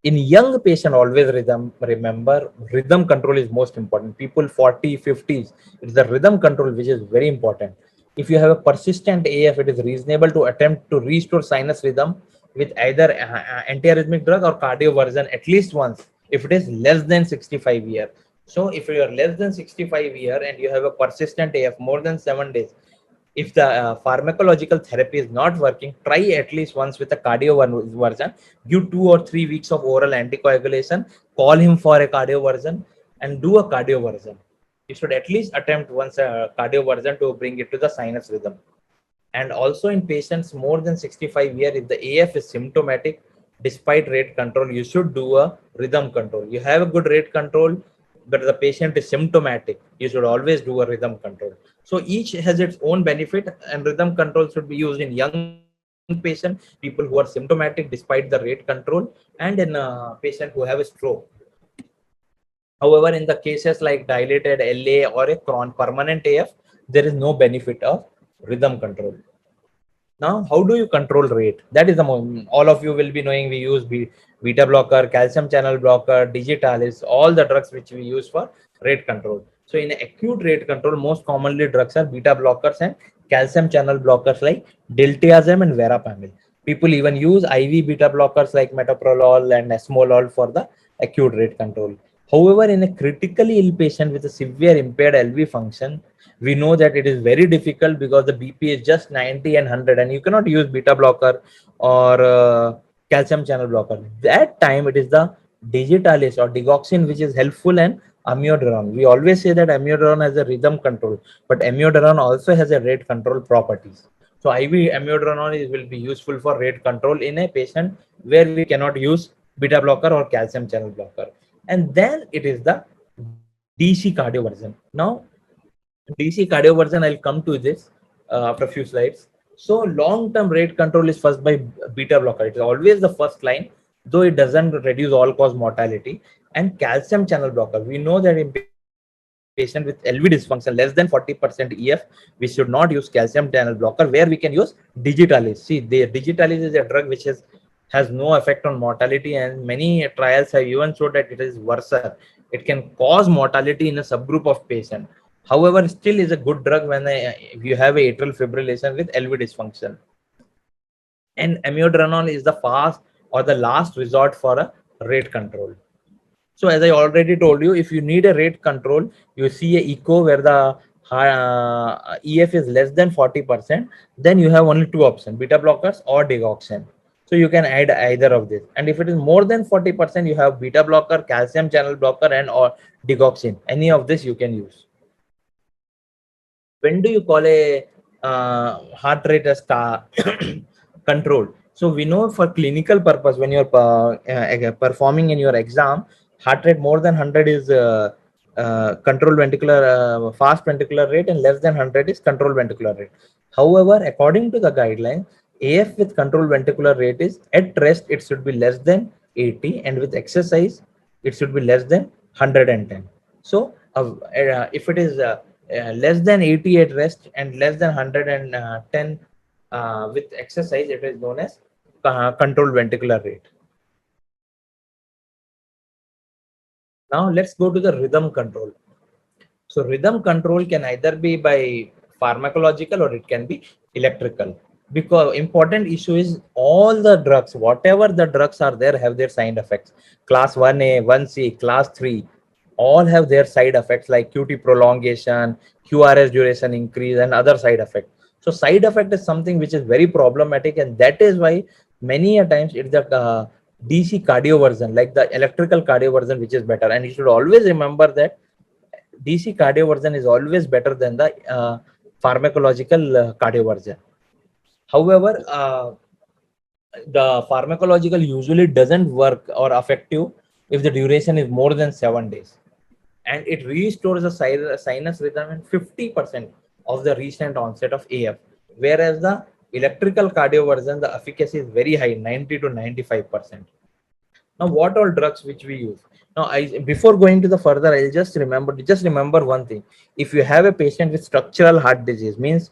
S1: In young patient, always remember rhythm control is most important. People 40 50s, it's the rhythm control which is very important. If you have a persistent AF, it is reasonable to attempt to restore sinus rhythm with either antiarrhythmic drug or cardioversion at least once, if it is less than 65 year. So if you are less than 65 year and you have a persistent AF more than 7 days, If the pharmacological therapy is not working, try at least once with a cardio version. Give 2 or 3 weeks of oral anticoagulation, call him for a cardio version, and do a cardio version. You should at least attempt once a cardio version to bring it to the sinus rhythm. And also in patients more than 65 years, if the AF is symptomatic, despite rate control, you should do a rhythm control. You have a good rate control, but the patient is symptomatic, you should always do a rhythm control. So each has its own benefit, and rhythm control should be used in young patients, people who are symptomatic despite the rate control, and in a patient who have a stroke. However, in the cases like dilated LA or a permanent AF, there is no benefit of rhythm control. Now, how do you control rate? That is the moment. All of you will be knowing we use beta blocker, calcium channel blocker, digitalis, all the drugs which we use for rate control. So in acute rate control, most commonly drugs are beta blockers and calcium channel blockers like diltiazem and verapamil. People even use IV beta blockers like metoprolol and esmolol for the acute rate control. However, in a critically ill patient with a severe impaired LV function, we know that it is very difficult because the BP is just 90 and 100, and you cannot use beta blocker or calcium channel blocker. That time it is the digitalis or digoxin which is helpful, and amiodarone. We always say that amiodarone has a rhythm control, but amiodarone also has a rate control properties. So IV amiodarone will be useful for rate control in a patient where we cannot use beta blocker or calcium channel blocker. And then it is the DC cardio version. Now DC cardio version, I'll come to this after a few slides. So long-term rate control is first by beta blocker. It is always the first line, though it doesn't reduce all-cause mortality. And calcium channel blocker. We know that in patient with LV dysfunction less than 40% EF, we should not use calcium channel blocker. Where we can use digitalis. See, the digitalis is a drug which has no effect on mortality, and many trials have even showed that it is worse. It can cause mortality in a subgroup of patients. However, still is a good drug when if you have atrial fibrillation with LV dysfunction. And amiodarone is the fast or the last resort for a rate control. So as I already told you, if you need a rate control, you see a echo where the EF is less than 40%, then you have only two options, beta blockers or digoxin. So you can add either of this. And if it is more than 40%, you have beta blocker, calcium channel blocker, and or digoxin. Any of this you can use. When do you call a heart rate as control? So we know for clinical purpose, when you're performing in your exam, heart rate more than 100 is control ventricular fast ventricular rate, and less than 100 is control ventricular rate. However, according to the guideline, AF with control ventricular rate is at rest it should be less than 80, and with exercise it should be less than 110. So if it is less than 80 at rest and less than 110 with exercise, it is known as controlled ventricular rate. Now let's go to the rhythm control. So rhythm control can either be by pharmacological or it can be electrical. Because important issue is all the drugs, whatever the drugs are there, have their side effects. Class 1A, 1C, class 3, all have their side effects like QT prolongation, QRS duration increase, and other side effects. So side effect is something which is very problematic, and that is why many a times it's the DC cardio version, like the electrical cardio version, which is better. And you should always remember that DC cardio version is always better than the pharmacological cardio version. However, the pharmacological usually doesn't work or effective if the duration is more than 7 days. And it restores the sinus rhythm in 50% of the recent onset of AF. Whereas the electrical cardio version, the efficacy is very high, 90 to 95%. Now, what all drugs which we use? Now, before going to the further, I'll just remember one thing. If you have a patient with structural heart disease, means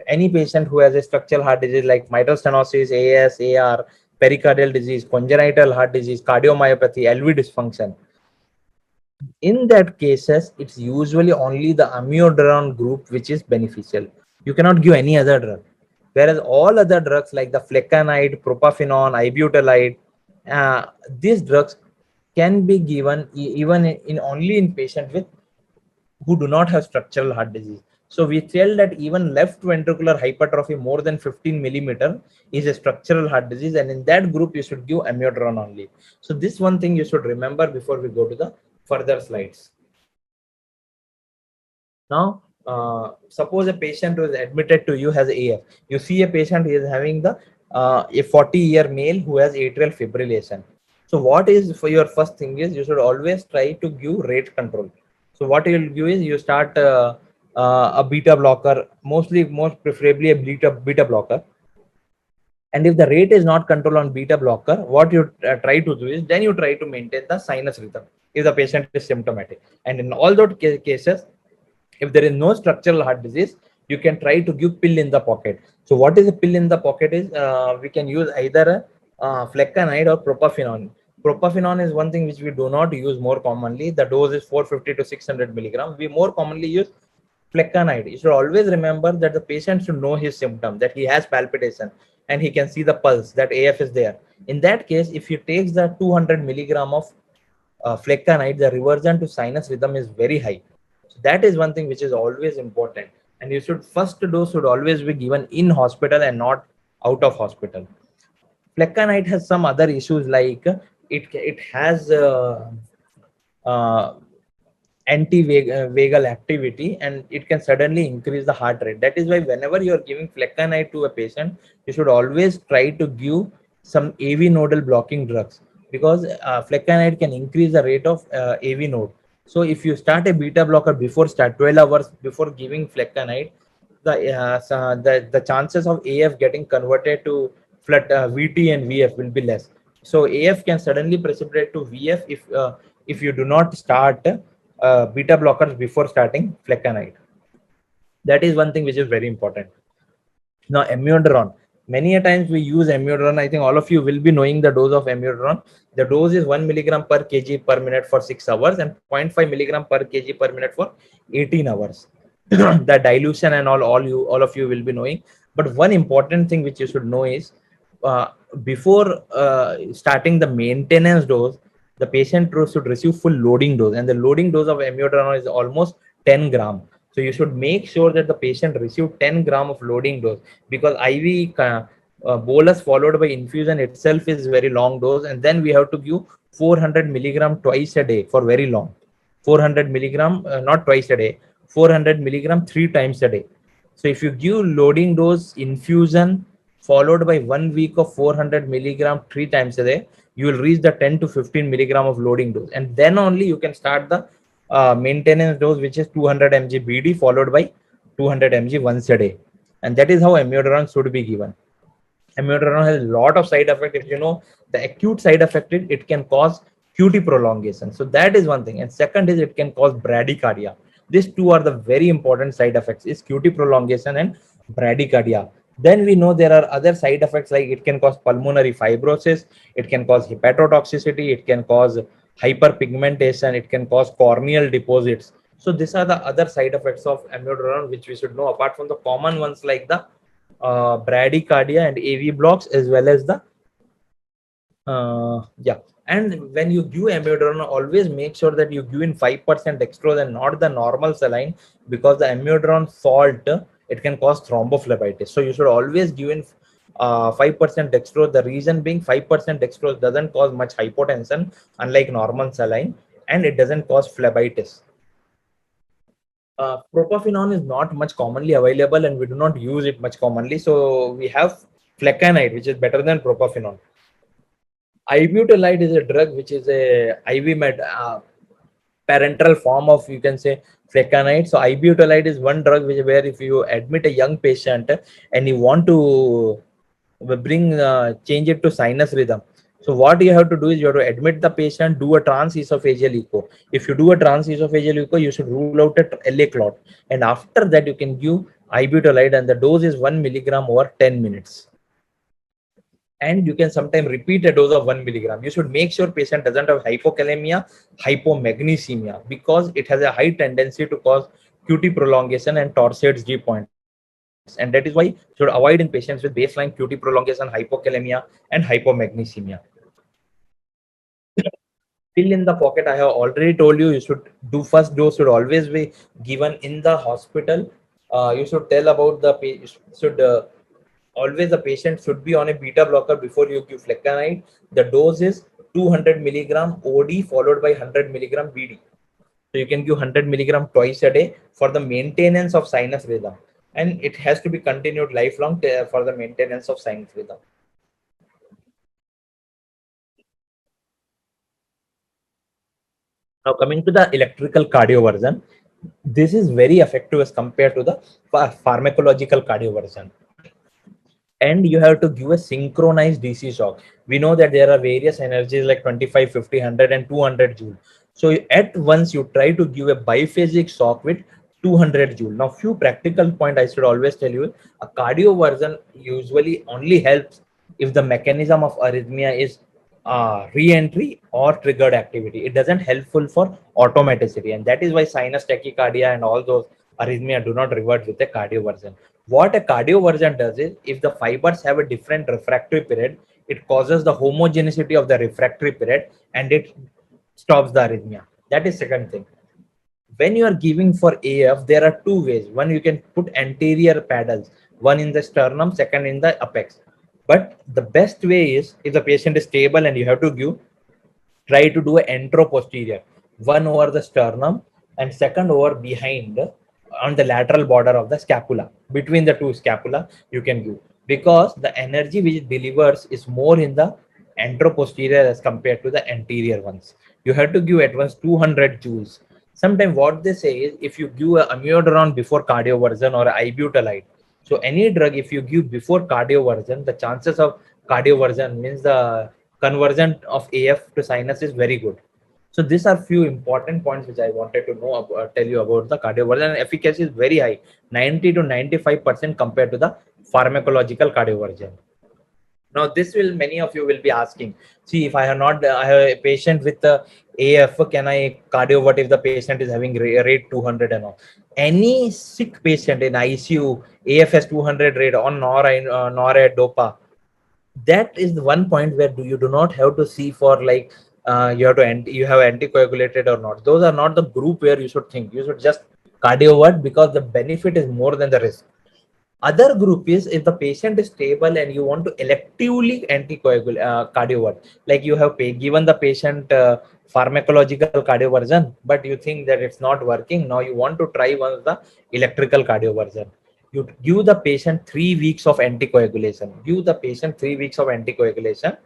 S1: any patient who has a structural heart disease like mitral stenosis, AS, AR, pericardial disease, congenital heart disease, cardiomyopathy, LV dysfunction, in that cases, it's usually only the amiodarone group which is beneficial. You cannot give any other drug. Whereas all other drugs like the flecainide, propafenone, ibutalide, these drugs can be given even in only in patients with who do not have structural heart disease. So we tell that even left ventricular hypertrophy more than 15 millimeter is a structural heart disease, and in that group you should give amiodarone only. So this one thing you should remember before we go to the further slides. Now, suppose a patient who is admitted to you has AF. You see a patient who is having the a 40-year male who has atrial fibrillation. So what is for your first thing is you should always try to give rate control. So what you will give is you start a beta blocker, most preferably a beta blocker. And if the rate is not controlled on beta blocker, what you try to do is then you try to maintain the sinus rhythm if the patient is symptomatic. And in all those cases, if there is no structural heart disease, you can try to give pill in the pocket. So what is a pill in the pocket is we can use either flecainide or propafenone. Propafenone is one thing which we do not use more commonly. The dose is 450 to 600 milligram. We more commonly use flecainide. You should always remember that the patient should know his symptom, that he has palpitation and he can see the pulse, that AF is there. In that case, if he takes the 200 milligram of flecainide, the reversion to sinus rhythm is very high. So that is one thing which is always important. And you should first dose should always be given in hospital and not out of hospital. Flecainide has some other issues like it has uh, anti-vagal activity, and it can suddenly increase the heart rate. That is why whenever you are giving flecainide to a patient, you should always try to give some AV nodal blocking drugs, because flecainide can increase the rate of AV node. So if you start a beta blocker before 12 hours before giving flecainide, the chances of AF getting converted to VT and VF will be less. So AF can suddenly precipitate to VF if you do not start beta blockers before starting flecainide. That is one thing which is very important. Now, amiodarone. Many a times we use amiodarone. I think all of you will be knowing the dose of amiodarone. The dose is 1 milligram per kg per minute for 6 hours and 0.5 milligram per kg per minute for 18 hours. The dilution and all of you will be knowing. But one important thing which you should know is uh, before starting the maintenance dose, the patient should receive full loading dose, and the loading dose of amiodarone is almost 10 gram. So you should make sure that the patient receive 10 gram of loading dose, because IV bolus followed by infusion itself is very long dose, and then we have to give 400 milligram twice a day for very long. 400 milligram, not twice a day, 400 milligram 3 times a day. So if you give loading dose infusion followed by 1 week of 400 milligram 3 times a day, you will reach the 10 to 15 milligram of loading dose, and then only you can start the maintenance dose, which is 200 mg BD followed by 200 mg once a day. And that is how amiodarone should be given. Amiodarone has a lot of side effects. If you know the acute side effect, it can cause QT prolongation. So that is one thing. And second is it can cause bradycardia. These two are the very important side effects: is QT prolongation and bradycardia. Then we know there are other side effects, like it can cause pulmonary fibrosis, it can cause hepatotoxicity, it can cause hyperpigmentation, it can cause corneal deposits. So these are the other side effects of amiodarone which we should know, apart from the common ones like the bradycardia and AV blocks, as well as the yeah. And when you give amiodarone, always make sure that you give in 5% dextrose and not the normal saline, because the amiodarone salt, it can cause thrombophlebitis. So you should always give in 5% dextrose. The reason being 5% dextrose doesn't cause much hypotension unlike normal saline, and it doesn't cause phlebitis. Propafenone is not much commonly available and we do not use it much commonly. So we have flecainide, which is better than propafenone. Ibutylide is a drug which is a IV parental form of, you can say, flecainide. So ibutylide is one drug which, where if you admit a young patient and you want to change it to sinus rhythm, so what you have to do is you have to admit the patient, do a transesophageal echo. If you do a transesophageal echo, you should rule out a LA clot, and after that you can give ibutylide, and the dose is 1 milligram over 10 minutes. And you can sometimes repeat a dose of 1 milligram. You should make sure patient doesn't have hypokalemia, hypomagnesemia, because it has a high tendency to cause QT prolongation and torsades G points. And that is why you should avoid in patients with baseline QT prolongation, hypokalemia, and hypomagnesemia. Pill in the pocket, I have already told you, you should do first dose should always be given in the hospital you should tell about the should always the patient should be on a beta blocker before you give flecainide. The dose is 200 milligram OD followed by 100 milligram BD. So you can give 100 milligram twice a day for the maintenance of sinus rhythm, and it has to be continued lifelong for the maintenance of sinus rhythm. Now coming to the electrical cardioversion, this is very effective as compared to the pharmacological cardioversion. And you have to give a synchronized DC shock. We know that there are various energies like 25, 50, 100 and 200 joule. So at once you try to give a biphasic shock with 200 joule. Now few practical point I should always tell you, a cardioversion usually only helps if the mechanism of arrhythmia is re-entry or triggered activity. It doesn't helpful for automaticity, and that is why sinus tachycardia and all those arrhythmia do not revert with a cardioversion. What a cardioversion does is, if the fibers have a different refractory period, it causes the homogeneity of the refractory period and it stops the arrhythmia. That is second thing. When you are giving for AF, there are two ways. One, you can put anterior paddles, one in the sternum, second in the apex. But the best way is, if the patient is stable and you have to give, try to do an anteroposterior, one over the sternum and second over behind on the lateral border of the scapula. Between the two scapula you can give, because the energy which it delivers is more in the anteroposterior as compared to the anterior ones. You have to give at once 200 joules. Sometimes what they say is, if you give a amiodarone before cardioversion or ibutalide, so any drug if you give before cardioversion, the chances of cardioversion, means the conversion of AF to sinus, is very good. So these are few important points which I wanted to know about, tell you about the cardioversion. Efficacy is very high, 90 to 95% compared to the pharmacological cardioversion. Now this will, many of you will be asking, see, if I have not, I have a patient with AF, can I cardiovert if the patient is having rate 200 and all? Any sick patient in ICU, AFS 200 rate on NORA DOPA, that is the one point where you do not have to see for like you have to you have anticoagulated or not. Those are not the group where you should think. You should just cardiovert, because the benefit is more than the risk. Other group is, if the patient is stable and you want to electively anticoagulate cardiovert, like you have given the patient pharmacological cardioversion, but you think that it's not working. Now you want to try one of the electrical cardioversion. You give the patient 3 weeks of anticoagulation. Give the patient 3 weeks of anticoagulation.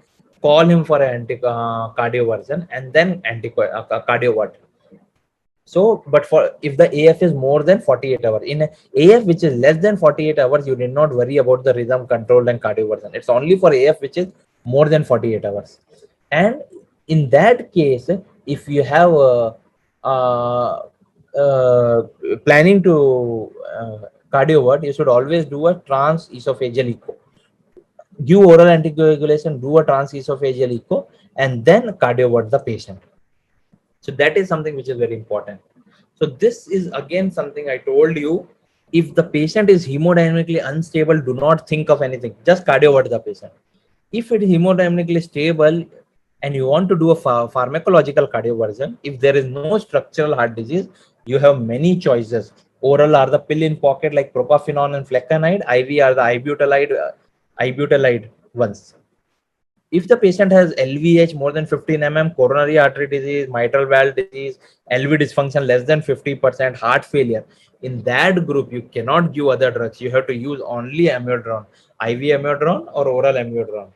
S1: Call him for an cardioversion and then cardiovert. So, but for if the AF is more than 48 hours, in AF which is less than 48 hours, you need not worry about the rhythm control and cardioversion. It's only for AF which is more than 48 hours. And in that case, if you have planning to cardiovert, you should always do a trans-esophageal echo. Give oral anticoagulation, do a trans-esophageal echo, and then cardiovert the patient. So that is something which is very important. So this is again something I told you. If the patient is hemodynamically unstable, do not think of anything. Just cardiovert the patient. If it is hemodynamically stable and you want to do a pharmacological cardioversion, if there is no structural heart disease, you have many choices. Oral are the pill in pocket like propafenone and flecainide. IV are the ibutalide ones. If the patient has LVH more than 15 mm, coronary artery disease, mitral valve disease, LV dysfunction less than 50%, heart failure, in that group, you cannot give other drugs. You have to use only amiodarone, IV amiodarone or oral amiodarone.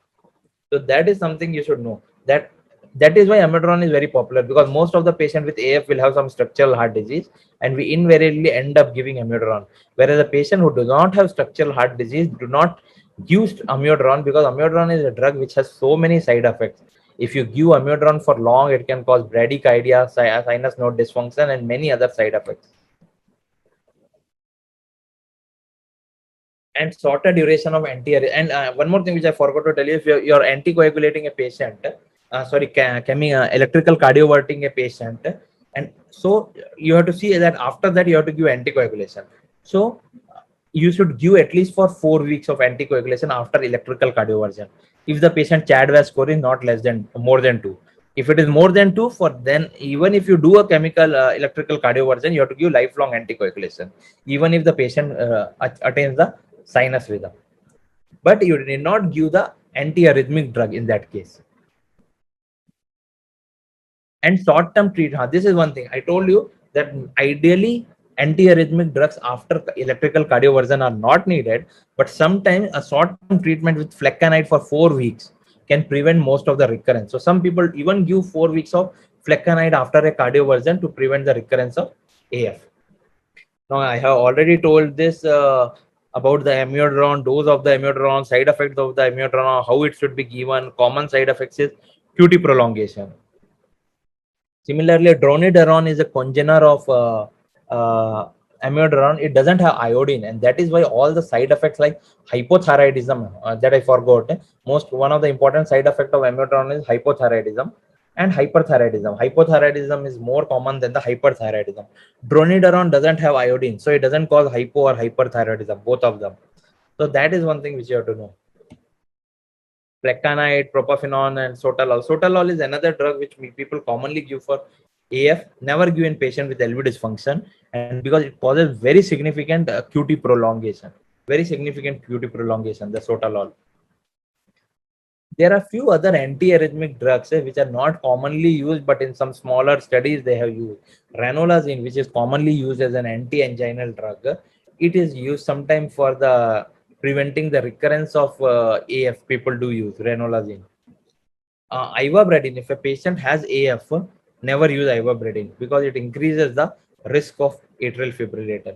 S1: So that is something you should know. That is why amiodarone is very popular, because most of the patient with AF will have some structural heart disease, and we invariably end up giving amiodarone. Whereas the patient who do not have structural heart disease do not use amiodarone, because amiodarone is a drug which has so many side effects. If you give amiodarone for long, it can cause bradycardia, sinus node dysfunction, and many other side effects. And shorter duration of and one more thing which I forgot to tell you, if you're anticoagulating a patient, electrical cardioverting a patient, and so you have to see that after that you have to give anticoagulation. So you should give at least for 4 weeks of anticoagulation after electrical cardioversion if the patient CHAD-VASc score is not more than 2. If it is more than 2, for then even if you do a chemical electrical cardioversion, you have to give lifelong anticoagulation, even if the patient attains the sinus rhythm. But you need not give the antiarrhythmic drug in that case. And short-term treatment, this is one thing I told you, that ideally antiarrhythmic drugs after electrical cardioversion are not needed, but sometimes a short-term treatment with flecainide for 4 weeks can prevent most of the recurrence. So some people even give 4 weeks of flecainide after a cardioversion to prevent the recurrence of AF. Now I have already told this about the amiodarone, dose of the amiodarone, side effects of the amiodarone, how it should be given. Common side effects is QT prolongation. Similarly, dronidarone is a congener of amiodarone. It doesn't have iodine, and that is why all the side effects like hypothyroidism, that I forgot. One of the important side effect of amiodarone is hypothyroidism and hyperthyroidism. Hypothyroidism is more common than the hyperthyroidism. Dronidarone doesn't have iodine, so it doesn't cause hypo or hyperthyroidism, both of them. So that is one thing which you have to know. Flecainide, propafenone, and sotalol. Sotalol is another drug which people commonly give for AF, never give in patient with LV dysfunction, and because it causes very significant QT prolongation. Very significant QT prolongation, the sotalol. There are few other antiarrhythmic drugs which are not commonly used, but in some smaller studies they have used. Ranolazine, which is commonly used as an anti-anginal drug, it is used sometimes for the preventing the recurrence of AF. People do use ranolazine. Ivabradine, if a patient has AF, never use ivabradine because it increases the risk of atrial fibrillator.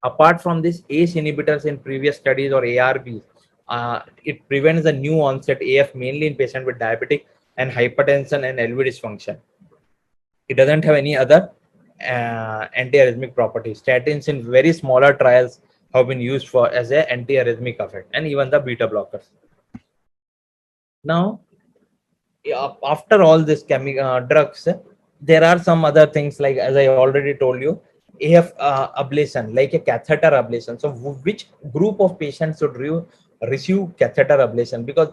S1: Apart from this, ACE inhibitors in previous studies or ARBs, it prevents the new onset AF mainly in patients with diabetic and hypertension and LV dysfunction. It doesn't have any other antiarrhythmic properties. Statins in very smaller trials have been used for as an antiarrhythmic effect, and even the beta blockers. Now, after all this drugs, there are some other things like, as I already told you, AF ablation, like a catheter ablation. So which group of patients should receive catheter ablation? Because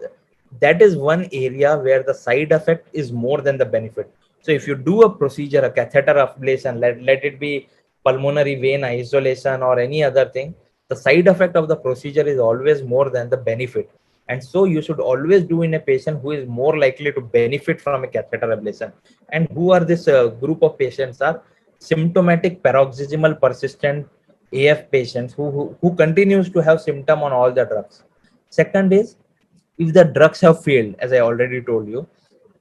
S1: that is one area where the side effect is more than the benefit. So if you do a procedure, a catheter ablation, let it be pulmonary vein isolation or any other thing, the side effect of the procedure is always more than the benefit. And so you should always do in a patient who is more likely to benefit from a catheter ablation. And who are this group of patients are symptomatic paroxysmal persistent AF patients who continues to have symptom on all the drugs. Second is if the drugs have failed, as I already told you.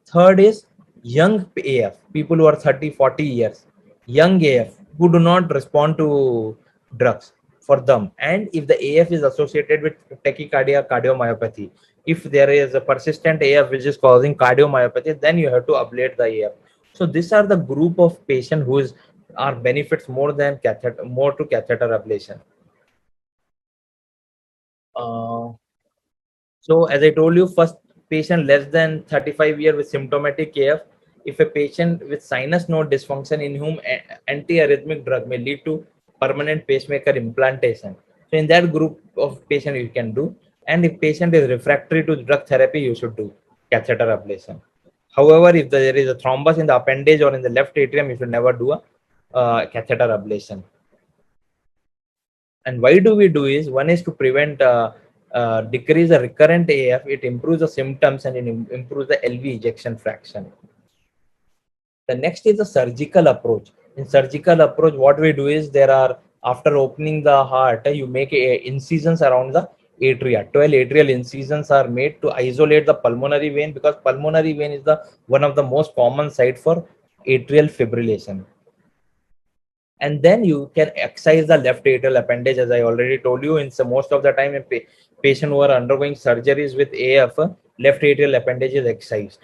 S1: Third is young AF, people who are 30, 40 years, young AF who do not respond to drugs for them. And if the AF is associated with tachycardia, cardiomyopathy, if there is a persistent AF which is causing cardiomyopathy, then you have to ablate the AF. So these are the group of patient who are benefits more than more to catheter ablation. So as I told you, first patient less than 35 years with symptomatic AF, if a patient with sinus node dysfunction in whom antiarrhythmic drug may lead to permanent pacemaker implantation. So in that group of patient you can do. And if patient is refractory to drug therapy, you should do catheter ablation. However, if there is a thrombus in the appendage or in the left atrium, you should never do a catheter ablation. And why do we do is, one is to prevent decrease the recurrent AF, it improves the symptoms and it improves the LV ejection fraction. The next is the surgical approach. In surgical approach, what we do is after opening the heart, you make incisions around the atria. 12 atrial incisions are made to isolate the pulmonary vein, because pulmonary vein is one of the most common site for atrial fibrillation. And then you can excise the left atrial appendage, as I already told you. In most of the time, a patient who are undergoing surgeries with AF, left atrial appendage is excised.